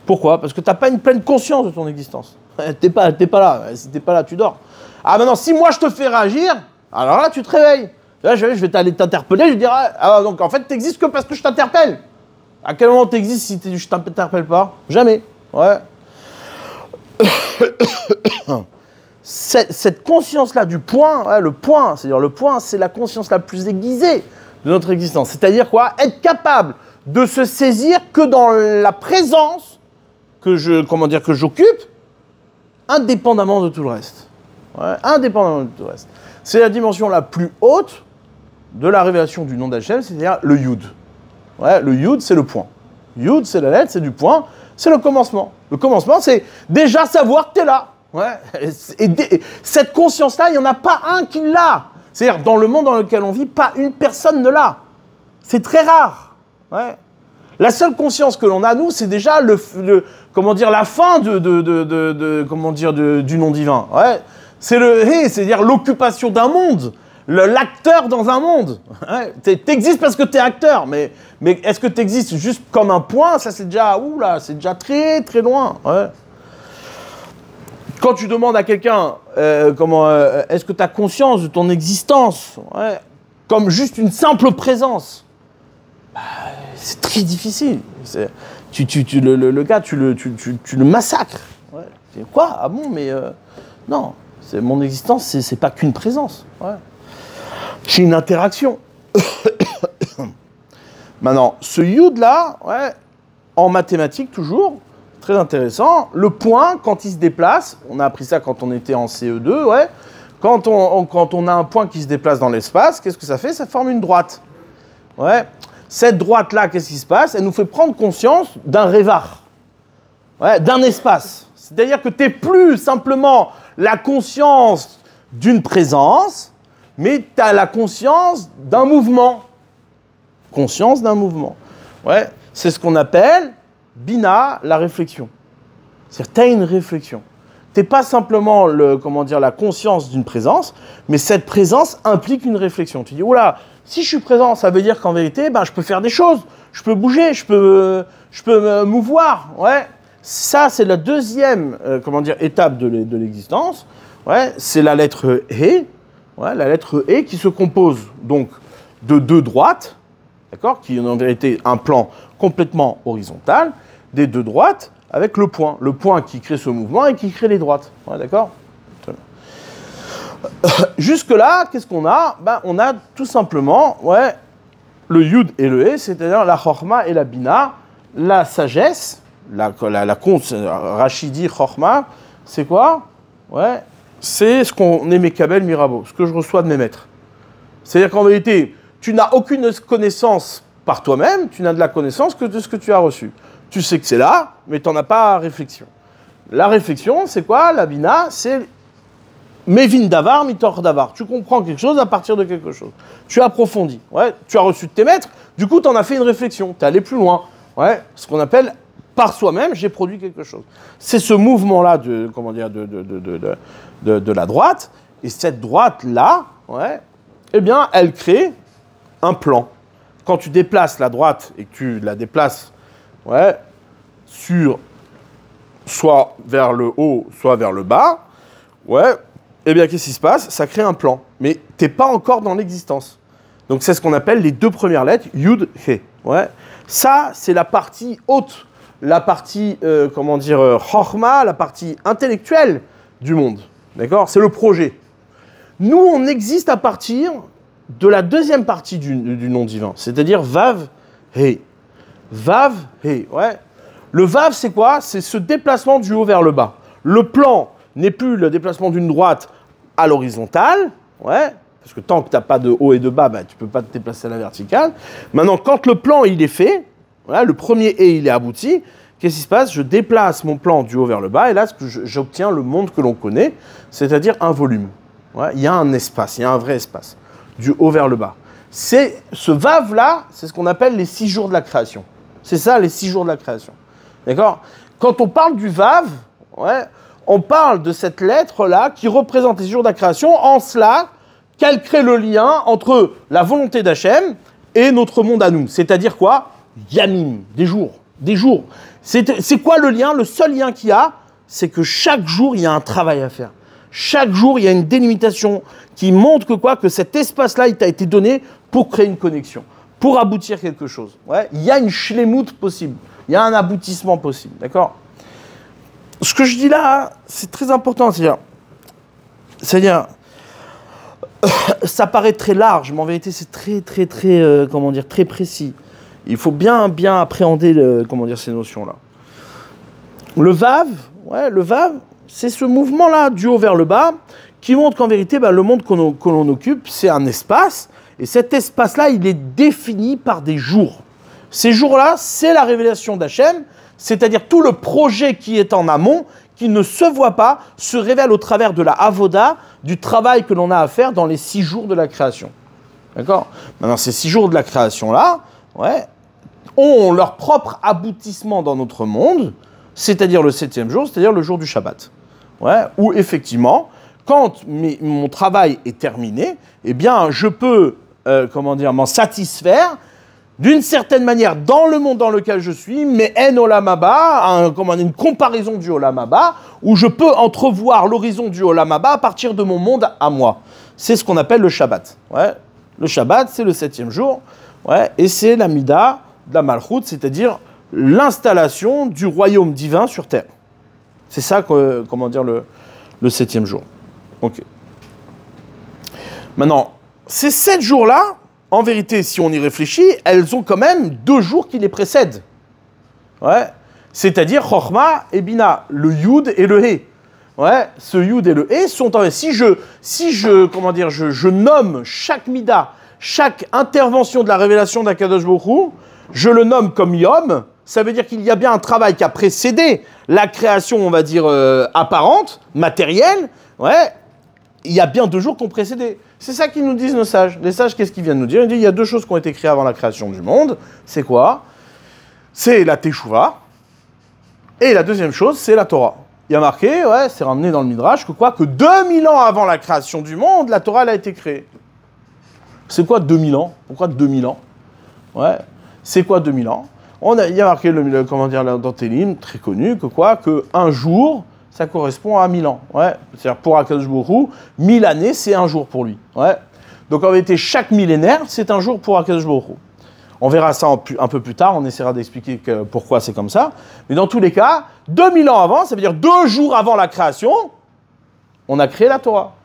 Pourquoi? Parce que tu n'as pas une pleine conscience de ton existence. T'es pas là. Si tu n'es pas là, tu dors. Ah maintenant, si moi je te fais réagir, alors là, tu te réveilles. Là, je vais aller t'interpeller, je vais dire, donc en fait, tu n'existes que parce que je t'interpelle. À quel moment tu existes si je ne t'interpelle pas? Jamais. cette conscience-là du point, ouais, le point, c'est-à-dire le point, c'est la conscience la plus aiguisée de notre existence. C'est-à-dire quoi? Être capable de se saisir que dans la présence que j'occupe, indépendamment de tout le reste. Ouais, indépendamment de tout le reste. C'est la dimension la plus haute de la révélation du nom d'Hachem, c'est-à-dire le Yud. Ouais, le Yud, c'est le point. Yud, c'est la lettre, c'est du point, c'est le commencement. Le commencement, c'est déjà savoir que tu es là. Ouais. Et cette conscience-là, il n'y en a pas un qui l'a. C'est-à-dire, dans le monde dans lequel on vit, pas une personne ne l'a. C'est très rare. Ouais. La seule conscience que l'on a, nous, c'est déjà la fin du nom divin. Ouais. C'est-à-dire l'occupation d'un monde, l'acteur dans un monde. Ouais. T'existes parce que t'es acteur, mais est-ce que t'existes juste comme un point? Ça, c'est déjà, c'est déjà très, très loin. Ouais. Quand tu demandes à quelqu'un, est-ce que tu as conscience de ton existence, ouais, comme juste une simple présence, bah, c'est très difficile. Le gars, tu le massacres. Ouais. C'est quoi? Ah bon, mais non, mon existence, c'est pas qu'une présence. Ouais. C'est une interaction. Maintenant, ce yud-là, ouais, en mathématiques toujours, très intéressant. Le point, quand il se déplace, on a appris ça quand on était en CE2, ouais. Quand on a un point qui se déplace dans l'espace, qu'est-ce que ça fait? Ça forme une droite. Ouais. Cette droite-là, qu'est-ce qui se passe? Elle nous fait prendre conscience d'un révar, ouais, d'un espace. C'est-à-dire que tu n'es plus simplement la conscience d'une présence, mais tu as la conscience d'un mouvement. Conscience d'un mouvement. Ouais. C'est ce qu'on appelle Bina, la réflexion. C'est-à-dire, tu as une réflexion. Tu n'es pas simplement la conscience d'une présence, mais cette présence implique une réflexion. Tu dis, oula, si je suis présent, ça veut dire qu'en vérité, je peux faire des choses, je peux bouger, je peux me mouvoir. Ouais. Ça, c'est la deuxième étape de l'existence. Ouais. C'est la lettre E. Ouais, la lettre E qui se compose donc de deux droites, d'accord, qui ont en vérité un plan complètement horizontal, des deux droites avec le point qui crée ce mouvement et qui crée les droites. Ouais, d'accord? Jusque-là, qu'est-ce qu'on a? On a tout simplement le Yud et le E, c'est-à-dire la Chorma et la Bina, la sagesse, Rachidi Chorma, c'est quoi? Ouais, c'est ce qu'on est Mekabel Mirabeau, ce que je reçois de mes maîtres. C'est-à-dire qu'en vérité, tu n'as aucune connaissance par toi-même, tu n'as de la connaissance que de ce que tu as reçu. Tu sais que c'est là, mais tu n'en as pas réflexion. La réflexion, c'est quoi? La Bina, c'est Mevin Davar, Mitor Davar. Tu comprends quelque chose à partir de quelque chose. Tu approfondis. Ouais, tu as reçu de tes maîtres, du coup, tu en as fait une réflexion. Tu es allé plus loin. Ouais, ce qu'on appelle par soi-même, j'ai produit quelque chose. C'est ce mouvement-là de la droite. Et cette droite-là, ouais, eh bien, elle crée un plan. Quand tu déplaces la droite et que tu la déplaces, ouais, soit vers le haut, soit vers le bas, ouais, eh bien, qu'est-ce qui se passe? Ça crée un plan. Mais tu n'es pas encore dans l'existence. Donc, c'est ce qu'on appelle les deux premières lettres, Yud, He. Ouais. Ça, c'est la partie haute, la partie, Chorma, la partie intellectuelle du monde. D'accord? C'est le projet. Nous, on existe à partir de la deuxième partie du nom divin, c'est-à-dire Vav, He. Vav, He, ouais. Le Vav, c'est quoi? C'est ce déplacement du haut vers le bas. Le plan n'est plus le déplacement d'une droite à l'horizontale, ouais, parce que tant que tu n'as pas de haut et de bas, tu ne peux pas te déplacer à la verticale. Maintenant, quand le plan il est fait, voilà, le premier et il est abouti, qu'est-ce qui se passe? Je déplace mon plan du haut vers le bas, et là, j'obtiens le monde que l'on connaît, c'est-à-dire un volume. Ouais, il y a un espace, il y a un vrai espace, du haut vers le bas. Ce Vav-là, c'est ce qu'on appelle les 6 jours de la création. C'est ça, les 6 jours de la création. D'accord? Quand on parle du Vav, ouais, on parle de cette lettre-là qui représente les 6 jours de la création, en cela qu'elle crée le lien entre la volonté d'Hachem et notre monde à nous. C'est-à-dire quoi? Yamim, des jours. Des jours. C'est quoi le lien? Le seul lien qu'il y a, c'est que chaque jour, il y a un travail à faire. Chaque jour, il y a une délimitation qui montre que cet espace-là, il t'a été donné pour créer une connexion, pour aboutir quelque chose. Ouais, il y a une shlemout possible, il y a un aboutissement possible, d'accord? Ce que je dis là, c'est très important, c'est-à-dire, C'est-à-dire, ça paraît très large, mais en vérité, c'est très, comment dire, très précis. Il faut bien appréhender, comment dire, ces notions-là. Le Vav, c'est ce mouvement-là, du haut vers le bas, qui montre qu'en vérité, le monde que l'on occupe, c'est un espace, et cet espace-là, il est défini par des jours. Ces jours-là, c'est la révélation d'Hachem, c'est-à-dire tout le projet qui est en amont, qui ne se voit pas, se révèle au travers de la avoda, du travail que l'on a à faire dans les 6 jours de la création. D'accord ? Maintenant, ces 6 jours de la création-là, ont leur propre aboutissement dans notre monde, c'est-à-dire le 7e jour, c'est-à-dire le jour du Shabbat. Où effectivement, quand mon travail est terminé, eh bien, je peux, m'en satisfaire d'une certaine manière dans le monde dans lequel je suis, mais en olam haba, une comparaison du olam haba, où je peux entrevoir l'horizon du olam haba à partir de mon monde à moi. C'est ce qu'on appelle le Shabbat. Le Shabbat, c'est le 7e jour, et c'est la mida de la Malchut, c'est-à-dire l'installation du royaume divin sur terre. C'est ça, le 7e jour. Ok. Maintenant, ces 7 jours-là, en vérité, si on y réfléchit, elles ont quand même 2 jours qui les précèdent. C'est-à-dire Chochma et Bina, le Yud et le He. Ce Yud et le He sont en... Si je nomme chaque Mida, chaque intervention de la révélation d'Akadosh Baruch Hu, je le nomme comme Yom, ça veut dire qu'il y a bien un travail qui a précédé la création, on va dire, apparente, matérielle, il y a bien 2 jours qui ont précédé. C'est ça qu'ils nous disent nos sages. Les sages, qu'est-ce qu'ils viennent nous dire ? Ils disent, il y a 2 choses qui ont été créées avant la création du monde. C'est quoi ? C'est la Teshuvah. Et la deuxième chose, c'est la Torah. Il y a marqué, c'est ramené dans le Midrash, que 2000 ans avant la création du monde, la Torah elle a été créée. C'est quoi 2000 ans ? Pourquoi 2000 ans ? C'est quoi 2000 ans ? Il y a marqué, dans Télim, très connu, que un jour, ça correspond à 1000 ans. C'est-à-dire pour Akadosh Baruch Hu, 1000 années, c'est un jour pour lui. Donc en vérité, chaque millénaire, c'est un jour pour Akadosh Baruch Hu. On verra ça un peu plus tard, on essaiera d'expliquer pourquoi c'est comme ça. Mais dans tous les cas, 2000 ans avant, ça veut dire 2 jours avant la création, on a créé la Torah.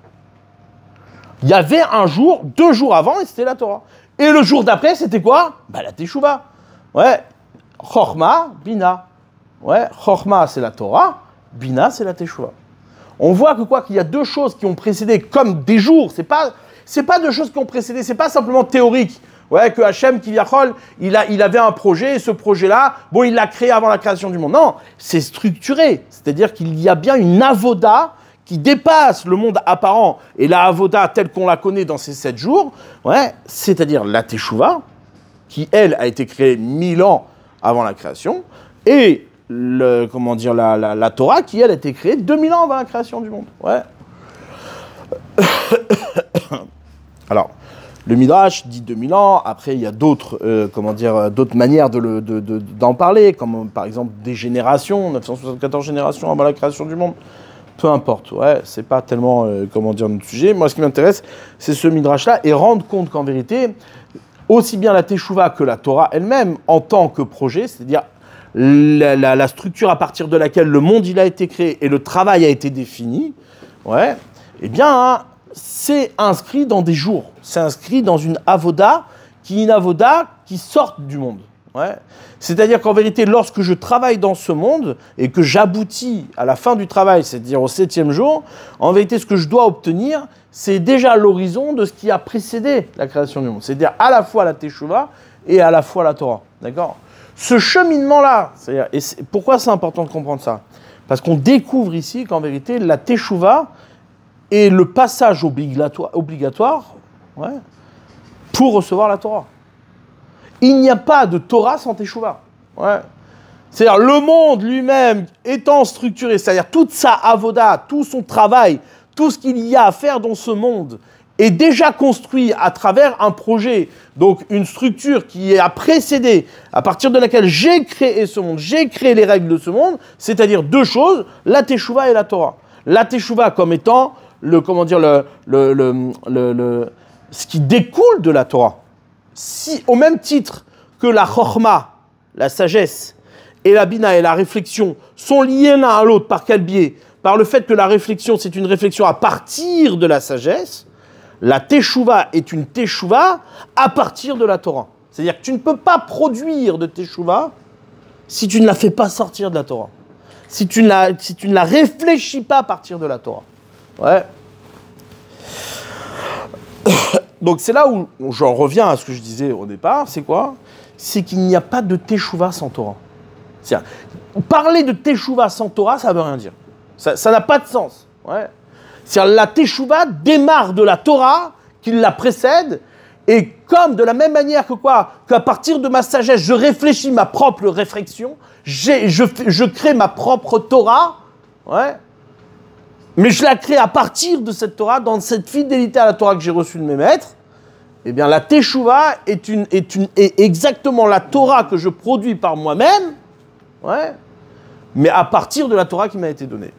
Il y avait un jour, 2 jours avant, et c'était la Torah. Et le jour d'après, c'était quoi ? La Teshuvah. Chochma, Bina. Chochma, c'est la Torah. Bina, c'est la Teshuvah. On voit qu'il y a 2 choses qui ont précédé comme des jours. C'est pas 2 choses qui ont précédé, c'est pas simplement théorique. Que Hachem, Kivyachol, il avait un projet, et ce projet-là, il l'a créé avant la création du monde. Non, c'est structuré. C'est-à-dire qu'il y a bien une avoda qui dépasse le monde apparent et la avoda telle qu'on la connaît dans ces 7 jours, c'est-à-dire la Teshuvah, qui, elle, a été créée 1000 ans avant la création, et la Torah, qui, elle, a été créée 2000 ans avant la création du monde. Alors, le Midrash dit 2000 ans, après il y a d'autres manières d'en parler, comme par exemple des générations, 974 générations avant la création du monde. Peu importe, c'est pas tellement, notre sujet. Moi, ce qui m'intéresse, c'est ce Midrash-là, et rendre compte qu'en vérité, aussi bien la Teshuvah que la Torah elle-même, en tant que projet, c'est-à-dire la structure à partir de laquelle le monde il a été créé et le travail a été défini, eh bien, c'est inscrit dans des jours, c'est inscrit dans une avoda qui sort du monde. C'est-à-dire qu'en vérité, lorsque je travaille dans ce monde et que j'aboutis à la fin du travail, c'est-à-dire au 7e jour, en vérité, ce que je dois obtenir, c'est déjà l'horizon de ce qui a précédé la création du monde. C'est-à-dire à la fois la Teshuvah et à la fois la Torah. D'accord ? Ce cheminement-là, pourquoi c'est important de comprendre ça ? Parce qu'on découvre ici qu'en vérité, la Teshuvah est le passage obligatoire pour recevoir la Torah. Il n'y a pas de Torah sans Teshuvah. C'est-à-dire le monde lui-même étant structuré, c'est-à-dire toute sa avoda, tout son travail, tout ce qu'il y a à faire dans ce monde est déjà construit à travers un projet, donc une structure qui a précédé, à partir de laquelle j'ai créé ce monde, j'ai créé les règles de ce monde, c'est-à-dire 2 choses, la Teshuvah et la Torah. La Teshuvah comme étant ce qui découle de la Torah. Si, au même titre que la Chochma, la sagesse, et la Bina et la réflexion sont liés l'un à l'autre par quel biais ? par le fait que la réflexion, c'est une réflexion à partir de la sagesse, la teshuva est une teshuva à partir de la Torah. C'est-à-dire que tu ne peux pas produire de teshuva si tu ne la fais pas sortir de la Torah. Si tu ne la réfléchis pas à partir de la Torah. Ouais. Donc c'est là où j'en reviens à ce que je disais au départ, c'est quoi? C'est qu'il n'y a pas de teshuva sans Torah. C'est-à-dire, parler de teshuva sans Torah, ça ne veut rien dire. Ça n'a pas de sens. Ouais. C'est-à-dire, la teshuva démarre de la Torah qui la précède, et comme de la même manière que quoi, qu'à partir de ma sagesse, je réfléchis ma propre réflexion, je crée ma propre Torah, ouais, mais je la crée à partir de cette Torah, dans cette fidélité à la Torah que j'ai reçue de mes maîtres. Eh bien, la teshuva est exactement la Torah que je produis par moi-même, ouais, mais à partir de la Torah qui m'a été donnée.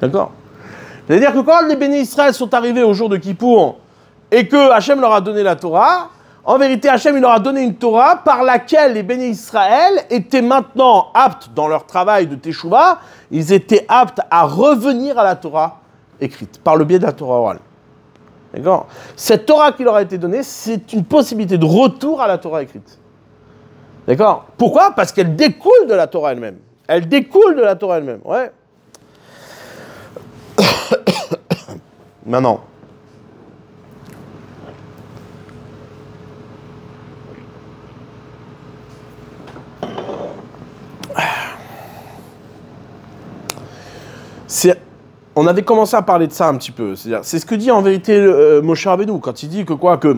D'accord? C'est-à-dire que quand les bénis Israël sont arrivés au jour de Kippour et que Hachem leur a donné la Torah, en vérité, Hachem il leur a donné une Torah par laquelle les bénis Israël étaient maintenant aptes dans leur travail de teshuva, ils étaient aptes à revenir à la Torah écrite, par le biais de la Torah orale. D'accord? Cette Torah qui leur a été donnée, c'est une possibilité de retour à la Torah écrite. D'accord? Pourquoi? Parce qu'elle découle de la Torah elle-même. Elle découle de la Torah elle-même, ouais. Maintenant, on avait commencé à parler de ça un petit peu. C'est ce que dit en vérité Moshe Rabbeinu quand il dit que quoi, que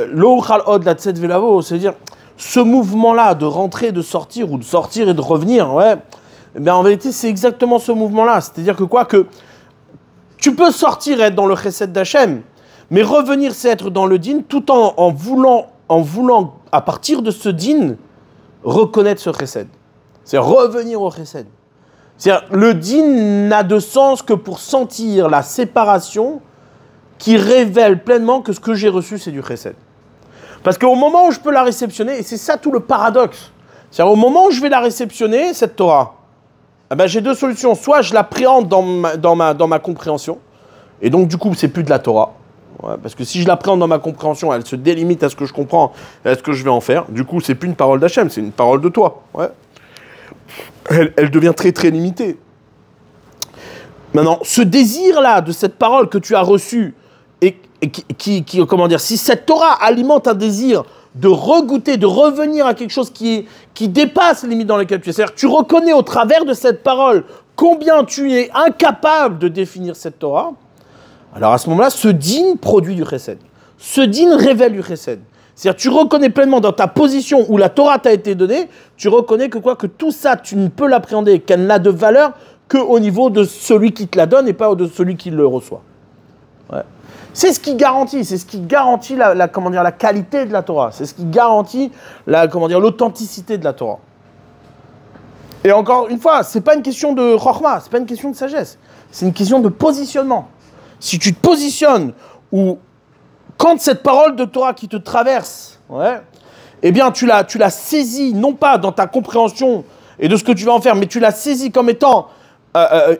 lo uchal od latzet velavo, c'est-à-dire ce mouvement-là de rentrer, de sortir ou de sortir et de revenir, ouais. Ben en vérité, c'est exactement ce mouvement-là. C'est-à-dire que quoi, que tu peux sortir et être dans le chesed d'Hachem, mais revenir, c'est être dans le din, tout en voulant, à partir de ce din, reconnaître ce chesed. C'est revenir au chesed. C'est-à-dire, le din n'a de sens que pour sentir la séparation qui révèle pleinement que ce que j'ai reçu, c'est du chesed. Parce qu'au moment où je peux la réceptionner, et c'est ça tout le paradoxe, c'est-à-dire au moment où je vais la réceptionner, cette Torah, eh ben, j'ai deux solutions. Soit je l'appréhende dans ma compréhension, et donc du coup, c'est plus de la Torah. Ouais, parce que si je l'appréhende dans ma compréhension, elle se délimite à ce que je comprends, à ce que je vais en faire. Du coup, c'est plus une parole d'Hachem, c'est une parole de toi. Ouais. Elle devient très très limitée. Maintenant, ce désir-là de cette parole que tu as reçue, et comment dire, si cette Torah alimente un désir de regoûter, de revenir à quelque chose qui dépasse les limites dans lesquelles tu es. C'est-à-dire que tu reconnais au travers de cette parole combien tu es incapable de définir cette Torah. Alors à ce moment-là, ce din produit du chesed. Ce din révèle du chesed. C'est-à-dire que tu reconnais pleinement dans ta position où la Torah t'a été donnée, tu reconnais que quoi, que tout ça, tu ne peux l'appréhender, qu'elle n'a de valeur qu'au niveau de celui qui te la donne et pas de celui qui le reçoit. Ouais. C'est ce qui garantit, la qualité de la Torah. C'est ce qui garantit l'authenticité de la Torah. Et encore une fois, c'est pas une question de chokhma, c'est pas une question de sagesse, c'est une question de positionnement. Si tu te positionnes ou quand cette parole de Torah qui te traverse, ouais, eh bien tu la saisis non pas dans ta compréhension et de ce que tu vas en faire, mais tu la saisis comme étant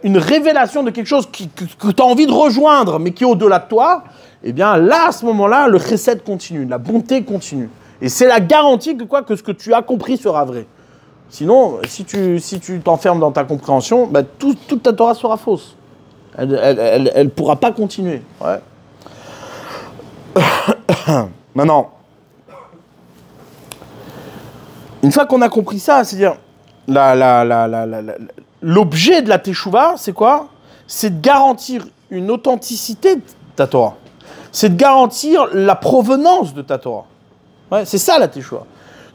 une révélation de quelque chose que tu as envie de rejoindre, mais qui est au-delà de toi, eh bien là, à ce moment-là, le chesed continue, la bonté continue. Et c'est la garantie que ce que tu as compris sera vrai. Sinon, si tu t'enfermes dans ta compréhension, bah, toute ta Torah sera fausse. Elle pourra pas continuer. Ouais. Maintenant, une fois qu'on a compris ça, c'est-à-dire l'objet de la teshuva, c'est quoi? C'est de garantir une authenticité de ta Torah. C'est de garantir la provenance de ta Torah. Ouais, c'est ça la teshuva.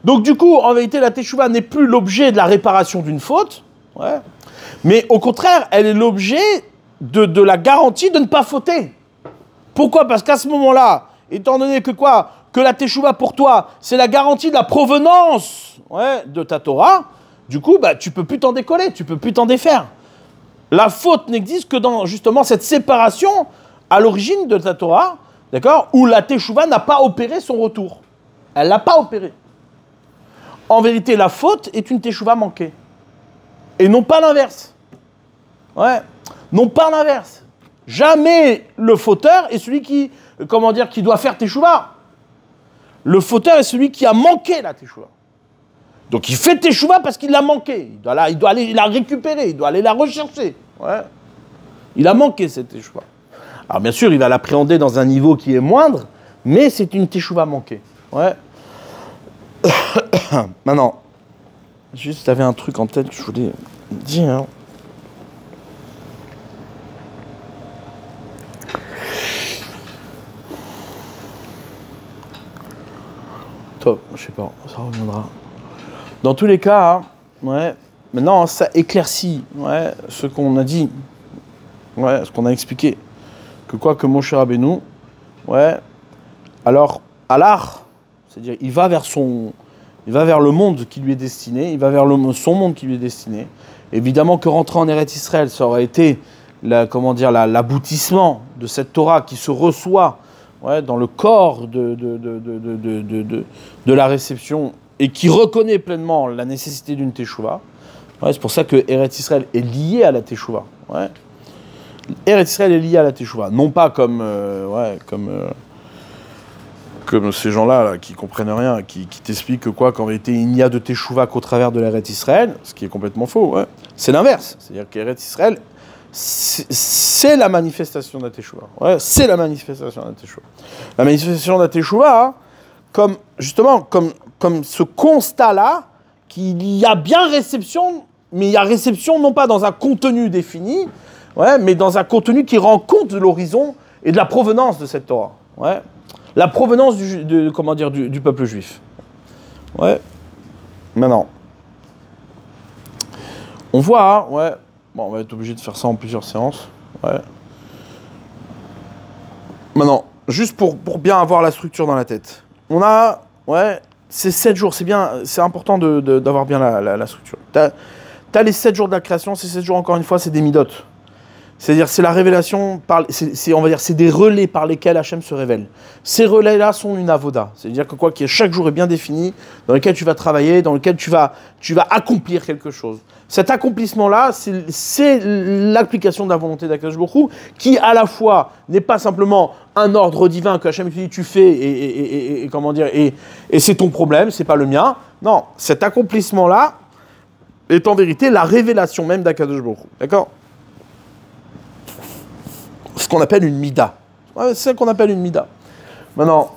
Donc du coup, en vérité, la teshuva n'est plus l'objet de la réparation d'une faute, ouais, mais au contraire, elle est l'objet de la garantie de ne pas fauter. Pourquoi? Parce qu'à ce moment-là, étant donné que la teshuva pour toi, c'est la garantie de la provenance, ouais, de ta Torah, du coup, bah, tu ne peux plus t'en décoller, tu ne peux plus t'en défaire. La faute n'existe que dans justement cette séparation à l'origine de ta Torah, d'accord, où la teshuva n'a pas opéré son retour. Elle ne l'a pas opéré. En vérité, la faute est une teshuva manquée. Et non pas l'inverse. Ouais. Non pas l'inverse. Jamais le fauteur est celui qui, qui doit faire teshuva. Le fauteur est celui qui a manqué la teshuva. Donc il fait teshuva parce qu'il l'a manqué. Il doit aller la récupérer, il doit aller la rechercher. Ouais. Il a manqué cette teshuva. Alors bien sûr, il va l'appréhender dans un niveau qui est moindre, mais c'est une teshuva manquée. Ouais. Maintenant, juste, j'avais un truc en tête que je voulais dire. Hein. Top, je sais pas, ça reviendra. Dans tous les cas, hein, ouais, maintenant ça éclaircit ce qu'on a dit, ce qu'on a expliqué. Que Moshe Rabbeinu, alors, Allah, c'est-à-dire il va vers le monde qui lui est destiné, il va vers son monde qui lui est destiné. Évidemment que rentrer en Eretz Israël, ça aurait été l'aboutissement de cette Torah qui se reçoit dans le corps de la réception et qui reconnaît pleinement la nécessité d'une teshuva. C'est pour ça que Eretz Israël est lié à la teshuva. Eretz Israël est lié à la teshuva, non pas comme ces gens-là là, qui comprennent rien, qui t'expliquent que qu'en vérité il n'y a de teshuva qu'au travers de l'Eretz Israël, ce qui est complètement faux. C'est l'inverse, c'est-à-dire qu'Eretz Israël c'est la manifestation de la teshuva. C'est la manifestation de la teshuva. La manifestation de la teshuva, comme ce constat-là, qu'il y a bien réception, mais il y a réception non pas dans un contenu défini, mais dans un contenu qui rend compte de l'horizon et de la provenance de cette Torah. La provenance du peuple juif. Maintenant, on voit, bon, on va être obligé de faire ça en plusieurs séances. Maintenant, juste pour bien avoir la structure dans la tête. On a, c'est 7 jours, c'est bien, c'est important d'avoir bien la structure. T'as les 7 jours de la création, ces 7 jours, encore une fois, c'est des midot. C'est-à-dire, c'est la révélation, on va dire, c'est des relais par lesquels Hachem se révèle. Ces relais-là sont une avoda. C'est-à-dire que chaque jour est bien défini, dans lequel tu vas travailler, dans lequel tu vas accomplir quelque chose. Cet accomplissement-là, c'est l'application de la volonté d'Akadosh Baruch Hu, qui à la fois n'est pas simplement un ordre divin que Hachem te dit tu fais et c'est ton problème, c'est pas le mien. Non, cet accomplissement-là est en vérité la révélation même d'Akadosh Baruch Hu. D'accord ? Ce qu'on appelle une mida. C'est ça qu'on appelle une mida. Maintenant,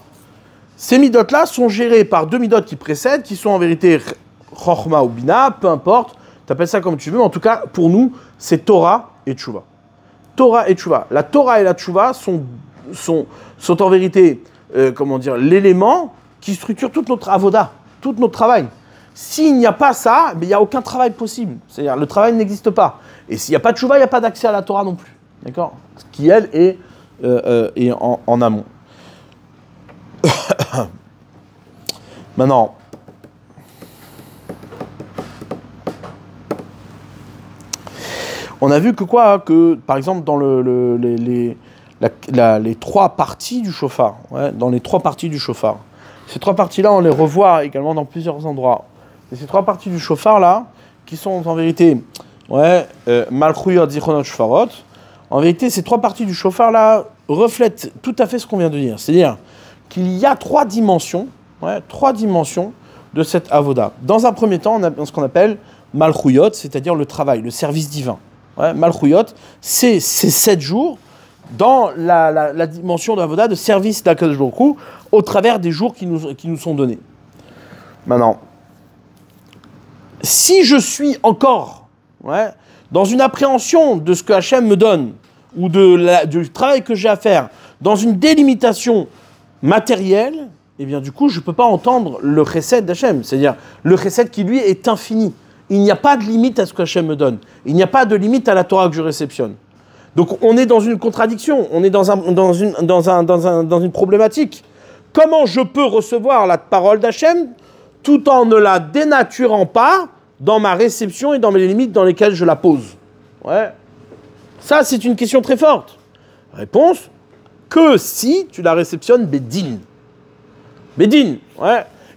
ces midotes-là sont gérées par 2 midotes qui précèdent, qui sont en vérité Chochma ou Bina, peu importe, tu appelles ça comme tu veux, mais en tout cas, pour nous, c'est Torah et Tchouva. Torah et Tchouva. La Torah et la Tchouva sont en vérité, l'élément qui structure toute notre avoda, tout notre travail. S'il n'y a pas ça, il n'y a aucun travail possible. C'est-à-dire, le travail n'existe pas. Et s'il n'y a pas de Tchouva, il n'y a pas d'accès à la Torah non plus. D'accord ? Ce qui, elle, est en amont. Maintenant, on a vu que par exemple, dans les 3 parties du shofar, dans les 3 parties du shofar, ces 3 parties-là, on les revoit également dans plusieurs endroits. Et ces 3 parties du shofar-là, qui sont en vérité, Malchuyot, Zichronot, Shfarot, en vérité, ces 3 parties du shofar-là reflètent tout à fait ce qu'on vient de dire. C'est-à-dire qu'il y a 3 dimensions, 3 dimensions de cette avoda. Dans un premier temps, on a ce qu'on appelle Malchuyot, c'est-à-dire le travail, le service divin. Malchuyot, c'est ces 7 jours dans la dimension de l'avoda de service d'Akadosh Baruch Hu au travers des jours qui nous sont donnés. Maintenant, si je suis encore dans une appréhension de ce que Hachem me donne, ou du travail que j'ai à faire, dans une délimitation matérielle, eh bien du coup, je ne peux pas entendre le chesed d'Hachem. C'est-à-dire, le chesed qui, lui, est infini. Il n'y a pas de limite à ce que Hachem me donne. Il n'y a pas de limite à la Torah que je réceptionne. Donc, on est dans une contradiction. On est dans une problématique. Comment je peux recevoir la parole d'Hachem tout en ne la dénaturant pas dans ma réception et dans mes limites dans lesquelles je la pose. Ça, c'est une question très forte. Réponse, que si tu la réceptionnes Bédine. Bédine,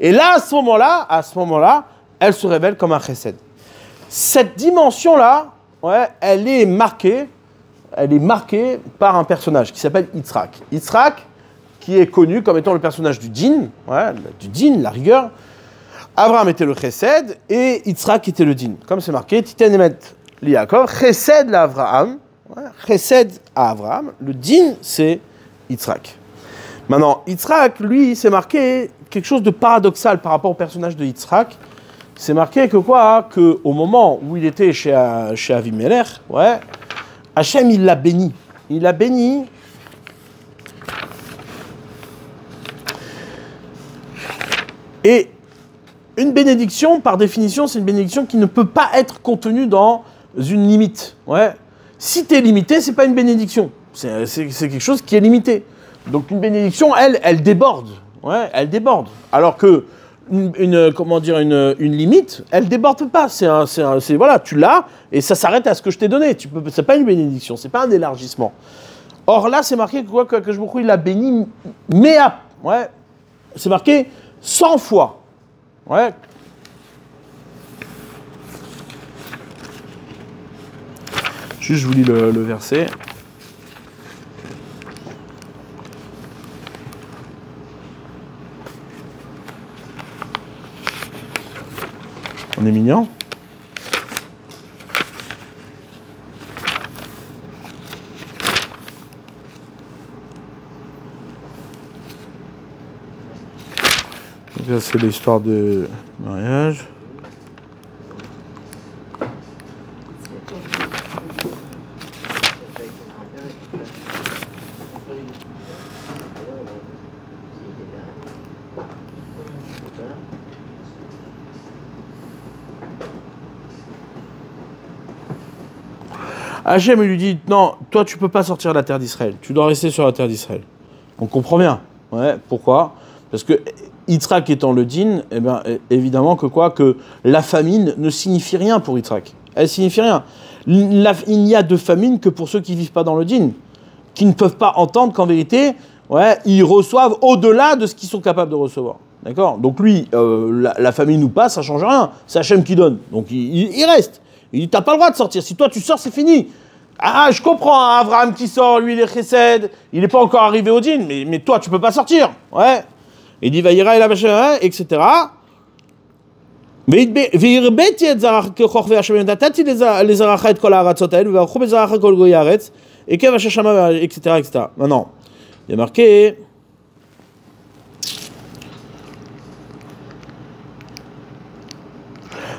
Et là, à ce moment-là, elle se révèle comme un chesed. Cette dimension-là, ouais, elle est marquée par un personnage qui s'appelle Yitzhak. Yitzhak, qui est connu comme étant le personnage du Din, ouais, du Din, la rigueur. Abraham était le Chesed et Yitzhak était le Din. Comme c'est marqué, Titen Emet Liakov, Chesed la Abraham, ouais, Chesed à Abraham. Le Din, c'est Yitzhak. Maintenant, Yitzhak, lui, c'est marqué quelque chose de paradoxal par rapport au personnage de Yitzhak. C'est marqué que quoi, que au moment où il était chez Avimelech, ouais, Hachem, il l'a béni. Il l'a béni. Et une bénédiction, par définition, c'est une bénédiction qui ne peut pas être contenue dans une limite. Ouais. Si tu es limité, c'est pas une bénédiction. C'est quelque chose qui est limité. Donc une bénédiction, elle déborde. Ouais, elle déborde. Alors que une limite, elle déborde pas. Voilà, tu l'as et ça s'arrête à ce que je t'ai donné. C'est pas une bénédiction, c'est pas un élargissement. Or là, c'est marqué que je me crois, il a béni, mais ouais, c'est marqué 100 fois. Ouais. Juste, je vous lis le verset. On est mignon. Donc là, c'est l'histoire de mariage. Hachem lui dit, non, toi tu peux pas sortir de la terre d'Israël, tu dois rester sur la terre d'Israël. On comprend bien. Ouais, pourquoi ? Parce que Yitzhak étant le Din, eh ben, évidemment que la famine ne signifie rien pour Yitzhak. Elle signifie rien. Il n'y a de famine que pour ceux qui ne vivent pas dans le Din, qui ne peuvent pas entendre qu'en vérité, ouais, ils reçoivent au-delà de ce qu'ils sont capables de recevoir. D'accord ? Donc lui, la famine ou pas, ça ne change rien. C'est Hachem qui donne. Donc il reste. Il dit, t'as pas le droit de sortir. Si toi tu sors, c'est fini. Ah, je comprends, hein, Abraham qui sort, lui il est chesed, il n'est pas encore arrivé au din, mais toi tu peux pas sortir. Ouais. Il dit, Vaïra et la machin, etc. Maintenant, il y a marqué.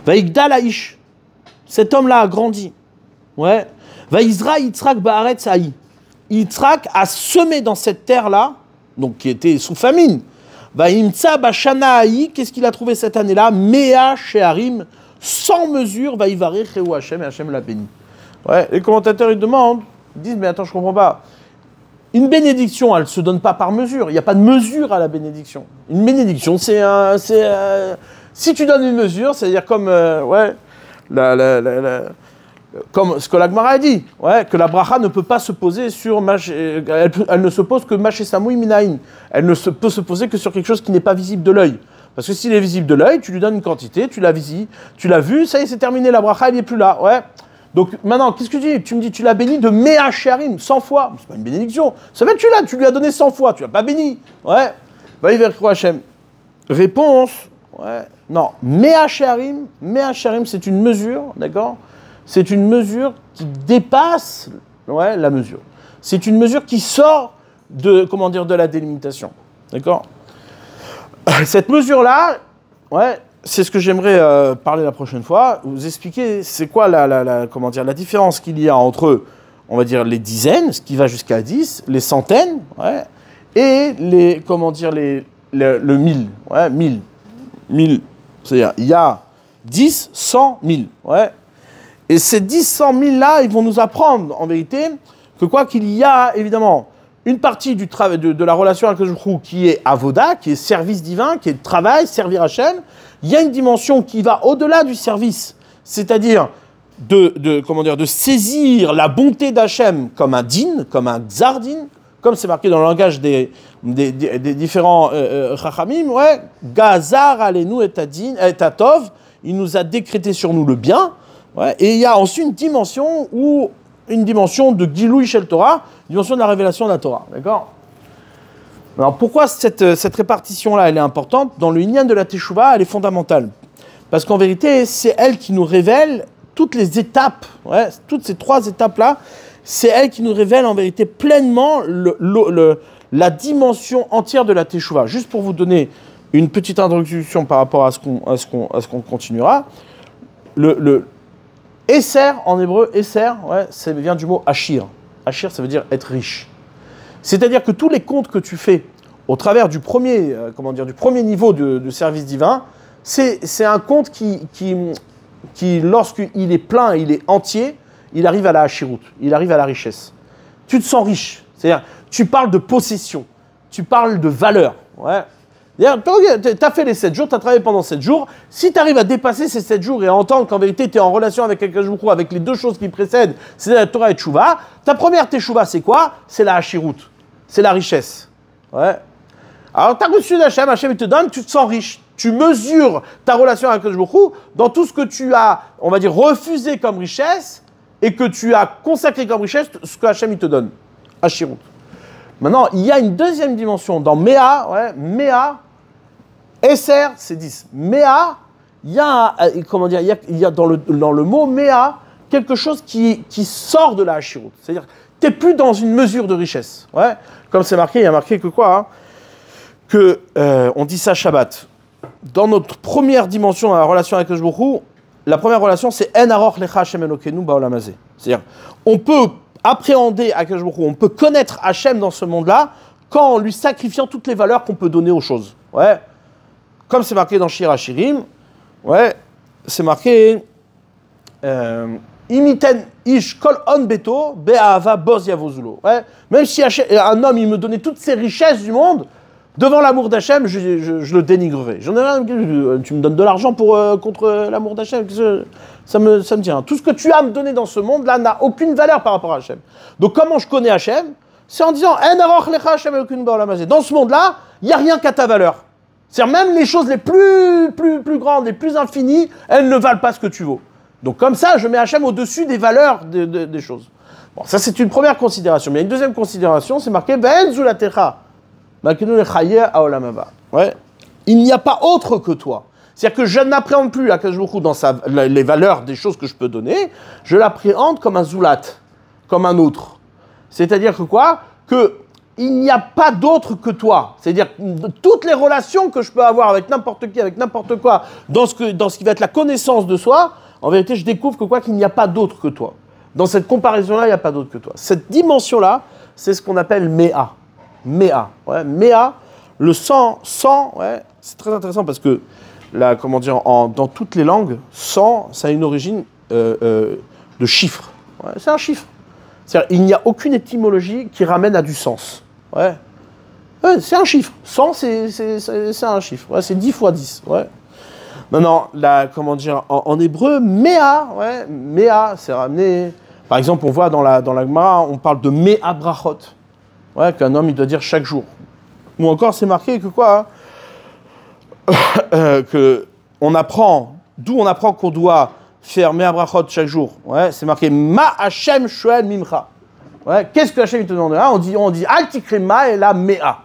Vaïgdal Aïch. Cet homme-là a grandi. Ouais. Vaïzra Yitzhak Baaretz Haï. Yitzhak a semé dans cette terre-là, donc qui était sous famine. Vaïmtsa Bashana Haï, qu'est-ce qu'il a trouvé cette année-là ? Mea Sheharim, sans mesure, Vaïvarech Heu Hachem, et Hachem l'a béni. Ouais. Les commentateurs, ils demandent, ils disent, mais attends, je comprends pas. Une bénédiction, elle ne se donne pas par mesure. Il n'y a pas de mesure à la bénédiction. Une bénédiction, si tu donnes une mesure, c'est-à-dire comme, ouais, comme ce que la Gemara a dit, ouais, que la bracha ne peut pas se poser sur elle ne se pose que Maché Samoui Minaïn. Elle ne peut se poser que sur quelque chose qui n'est pas visible de l'œil. Parce que s'il est visible de l'œil, tu lui donnes une quantité, tu l'as vu, ça y est, c'est terminé, la bracha, elle n'est plus là. Ouais. Donc maintenant, qu'est-ce que tu dis ? Tu me dis, tu l'as béni de Mea Sheharim, 100 fois. C'est pas une bénédiction. Ça veut dire que tu lui as donné 100 fois, tu l'as pas béni. Ouais. Va y vers Hachem. Réponse, ouais. Non, Mea Sheharim, c'est une mesure, d'accord ? C'est une mesure qui dépasse, ouais, la mesure. C'est une mesure qui sort de la délimitation, d'accord ? Cette mesure-là, ouais, c'est ce que j'aimerais parler la prochaine fois. Vous expliquer c'est quoi la différence qu'il y a entre, on va dire, les dizaines, ce qui va jusqu'à 10, les centaines, ouais, et le 1000, ouais, 1000. C'est-à-dire, il y a 10, 100, 1000, ouais. Et ces 10, 100 000 là, ils vont nous apprendre, en vérité, que quoi qu'il y a, évidemment, une partie du travail de la relation avec le Jokhrou qui est avoda, qui est service divin, qui est travail, servir Hachem. Il y a une dimension qui va au-delà du service, c'est-à-dire de saisir la bonté d'Hachem comme un din, comme un xardin, comme c'est marqué dans le langage des différents chachamim, ouais, Gazar alenu et atov, il nous a décrété sur nous le bien. Ouais, et il y a ensuite une dimension de Gilouï Shel Torah, une dimension de la révélation de la Torah. D'accord? Alors pourquoi cette répartition-là, elle est importante? Dans le Inyan de la Teshuvah, elle est fondamentale. Parce qu'en vérité, c'est elle qui nous révèle toutes les étapes, ouais, toutes ces 3 étapes-là, c'est elle qui nous révèle en vérité pleinement la dimension entière de la Teshuvah. Juste pour vous donner une petite introduction par rapport à ce qu'on continuera, le Esser, en hébreu, Esser, ouais, ça vient du mot Achir. Achir, ça veut dire être riche. C'est-à-dire que tous les comptes que tu fais au travers du premier niveau de service divin, c'est un compte qui lorsqu'il est plein, il est entier, il arrive à la Hachirut, il arrive à la richesse. Tu te sens riche. C'est-à-dire, tu parles de possession, tu parles de valeur. Ouais. Tu as fait les 7 jours, tu as travaillé pendant 7 jours. Si tu arrives à dépasser ces 7 jours et à entendre qu'en vérité tu es en relation avec quelqu'un avec les 2 choses qui précèdent, c'est la Torah et Teshuvah, ta première Teshuvah, c'est quoi? C'est la Hachirut, c'est la richesse. Ouais. Alors tu as reçu d'Hachem, Hachem il te donne, tu te sens riche. Tu mesures ta relation avec Hachem dans tout ce que tu as, on va dire, refusé comme richesse et que tu as consacré comme richesse, ce que Hachem il te donne. Hachirut. Maintenant, il y a une deuxième dimension dans Méa, ouais, Méa, Esser, c'est 10. Méa, il y a, il y a dans le mot Méa quelque chose qui sort de la Hachirut. C'est-à-dire, tu n'es plus dans une mesure de richesse. Ouais. Comme c'est marqué, il y a marqué que quoi hein, que, on dit ça Shabbat. Dans notre première dimension, dans la relation avec Hakadosh Baruch Hu, la première relation, c'est En Aroch Lecha Hashem Elokeinu Ba'olam Hazeh. C'est-à-dire, on peut appréhender Hakadosh Baruch Hu, on peut connaître Hachem dans ce monde-là quand en lui sacrifiant toutes les valeurs qu'on peut donner aux choses. Ouais. Comme c'est marqué dans Shir HaShirim, ouais, c'est marqué Imiten ish kol on beto be'ahava boz yavozulo. Ouais. Même si un homme il me donnait toutes ses richesses du monde, devant l'amour d'Hachem, je le dénigrerai. J'en ai rien, tu me donnes de l'argent contre l'amour d'Hachem, ça me dit rien. Tout ce que tu as à me donner dans ce monde-là n'a aucune valeur par rapport à Hachem. Donc comment je connais Hachem? C'est en disant dans ce monde-là, il n'y a rien qu'à ta valeur. C'est-à-dire même les choses les plus grandes, les plus infinies, elles ne valent pas ce que tu vaux. Donc comme ça, je mets Hachem au-dessus des valeurs des choses. Bon, ça c'est une première considération. Mais il y a une deuxième considération, c'est marqué Ben Zulatecha. Ouais. Il n'y a pas autre que toi. C'est-à-dire que je n'appréhende plus Hakadosh Baruch Hu dans les valeurs des choses que je peux donner, je l'appréhende comme un Zulat, comme un autre. C'est-à-dire que quoi? Il n'y a pas d'autre que toi. C'est-à-dire toutes les relations que je peux avoir avec n'importe qui, avec n'importe quoi, dans ce qui va être la connaissance de soi, en vérité, je découvre que quoi qu'il n'y a pas d'autre que toi. Dans cette comparaison-là, il n'y a pas d'autre que toi. Cette dimension-là, c'est ce qu'on appelle Méa. Méa. Ouais, Méa, le sang, ouais, c'est très intéressant parce que, là, comment dire, dans toutes les langues, sang, ça a une origine de chiffre. Ouais, c'est un chiffre. C'est-à-dire, il n'y a aucune étymologie qui ramène à du sens. Ouais. Ouais, c'est un chiffre. 100, c'est un chiffre. Ouais, c'est 10 fois 10. Ouais. Maintenant, comment dire, en hébreu, Méa, ouais, Méa, c'est ramené. Par exemple, on voit dans la Gemara, on parle de Méa brachot. Ouais, qu'un homme, il doit dire chaque jour. Ou encore, c'est marqué que quoi que on apprend, d'où on apprend qu'on doit faire Méa brachot chaque jour. Ouais, c'est marqué Ma Hashem Shoel Mimcha. Ouais, qu'est-ce que Hashem te demande là? On dit Al tikri ma et la Méa.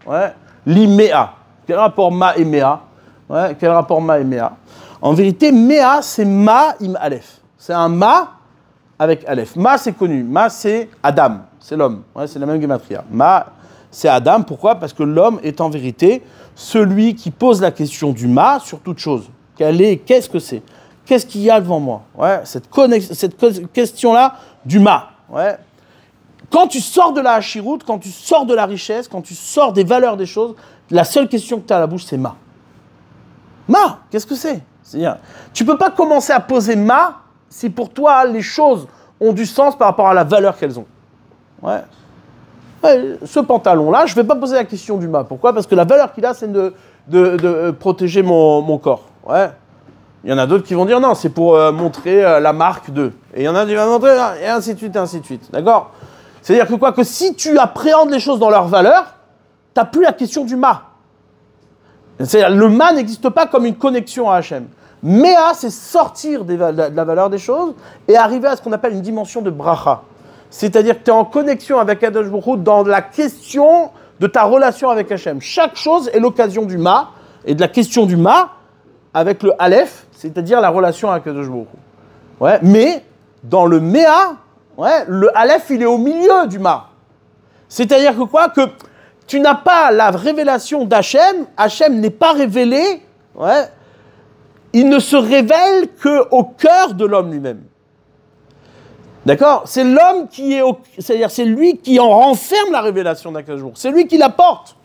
Ouais, li Méa. Quel rapport Ma et Méa? Ouais, quel rapport Ma et Méa? En vérité, Méa, c'est Ma im Aleph. C'est un Ma avec Aleph. Ma, c'est connu. Ma, c'est Adam. C'est l'homme. Ouais, c'est la même gematria. Ma, c'est Adam. Pourquoi? Parce que l'homme est en vérité celui qui pose la question du Ma sur toute chose. Qu'est-ce que c'est? Qu'est-ce qu'il y a devant moi? Ouais, cette question-là du Ma. Ouais. Quand tu sors de la Hachirut, quand tu sors de la richesse, quand tu sors des valeurs des choses, la seule question que tu as à la bouche, c'est Ma. Ma, qu'est-ce que c'est? C'est-à-dire, tu ne peux pas commencer à poser Ma si pour toi les choses ont du sens par rapport à la valeur qu'elles ont. Ouais. Ouais, ce pantalon-là, je ne vais pas poser la question du Ma. Pourquoi? Parce que la valeur qu'il a, c'est de protéger mon corps. Ouais. Il y en a d'autres qui vont dire non, c'est pour montrer la marque de. Et il y en a qui vont montrer, et ainsi de suite, et ainsi de suite. D'accord? C'est-à-dire que quoi? Que si tu appréhendes les choses dans leur valeur, tu n'as plus la question du Ma. C'est-à-dire, le Ma n'existe pas comme une connexion à Hachem. Mea, c'est sortir de la valeur des choses et arriver à ce qu'on appelle une dimension de bracha. C'est-à-dire que tu es en connexion avec Kadosh Baruch Hu dans la question de ta relation avec Hachem. Chaque chose est l'occasion du ma et de la question du ma avec le Aleph, c'est-à-dire la relation avec Kadosh Baruch Hu. Ouais, mais dans le Mea, ouais, le Aleph, il est au milieu du ma. C'est-à-dire que quoi? Que tu n'as pas la révélation d'Hachem, Hachem n'est pas révélé, ouais, il ne se révèle qu'au cœur de l'homme lui-même. D'accord? C'est l'homme qui est c'est-à-dire c'est lui qui en renferme la révélation d'Akadosh Baruch Hu. C'est lui qui la porte.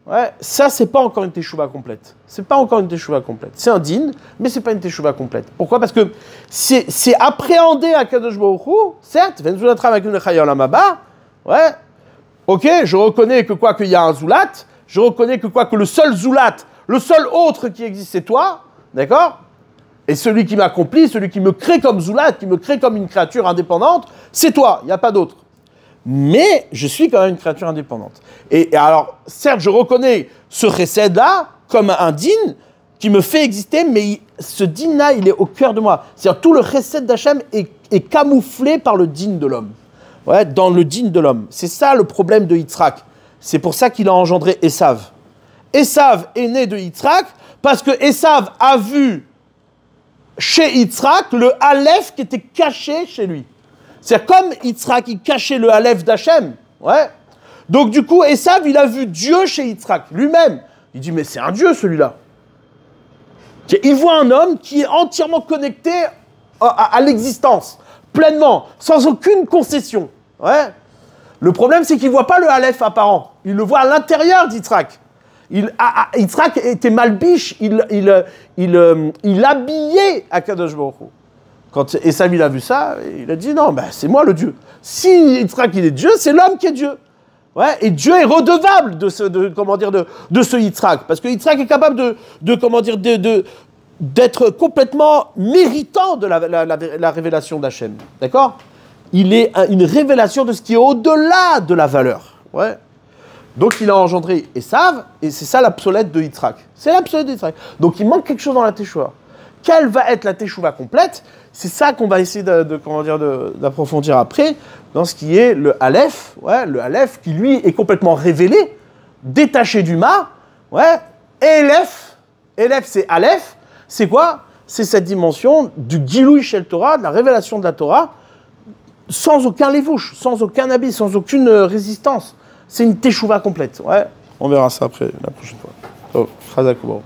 Ouais, ça, c'est pas encore une teshuva complète. C'est pas encore une teshuva complète. C'est un din, mais c'est pas une teshuva complète. Pourquoi? Parce que c'est appréhender Akadosh Baruch Hu, certes, ouais, ok, je reconnais que quoi qu'il y a un zoulat, je reconnais que quoi que le seul zoulat, le seul autre qui existe, c'est toi, d'accord? Et celui qui m'accomplit, celui qui me crée comme zoulat, qui me crée comme une créature indépendante, c'est toi, il n'y a pas d'autre. Mais je suis quand même une créature indépendante. Et alors, certes, je reconnais ce chesed-là comme un din qui me fait exister, mais ce din-là, il est au cœur de moi. C'est-à-dire tout le chesed d'Hachem est camouflé par le din de l'homme. Ouais, dans le din de l'homme. C'est ça le problème de Yitzhak. C'est pour ça qu'il a engendré Esav. Esav est né de Yitzhak parce que Esav a vu chez Yitzhak le Aleph qui était caché chez lui. C'est comme Yitzhak, il cachait le Aleph d'Hachem. Ouais. Donc du coup, Esav, il a vu Dieu chez Yitzhak, lui-même. Il dit, mais c'est un Dieu celui-là. Il voit un homme qui est entièrement connecté à l'existence, pleinement, sans aucune concession. Ouais. Le problème, c'est qu'il ne voit pas le Aleph apparent. Il le voit à l'intérieur d'Yitzhak. Yitzhak était malbiche, il habillait Akadosh Baruch Hu. Quand Esav il a vu ça, il a dit non, ben, c'est moi le Dieu. Si Yitzhak il est Dieu, c'est l'homme qui est Dieu. Ouais, et Dieu est redevable de ce Yitzhak, parce que Yitzhak est capable d'être complètement méritant de la révélation d'Hachem. D'accord? Il est une révélation de ce qui est au-delà de la valeur. Ouais. Donc il a engendré Esav, et c'est ça l'obsolète de Yitzhak. C'est l'obsolète de Yitzhak. Donc il manque quelque chose dans la teshuva. Quelle va être la teshuva complète? C'est ça qu'on va essayer d'approfondir après, dans ce qui est le Aleph, ouais, le Aleph qui lui est complètement révélé, détaché du Ma, ouais, et Elef c'est Aleph, c'est quoi? C'est cette dimension du Gilouï Shel Torah, de la révélation de la Torah, sans aucun lévouche, sans aucun habit, sans aucune résistance. C'est une teshuva complète, ouais. On verra ça après, la prochaine fois. Oh, Chazak U'Baruch.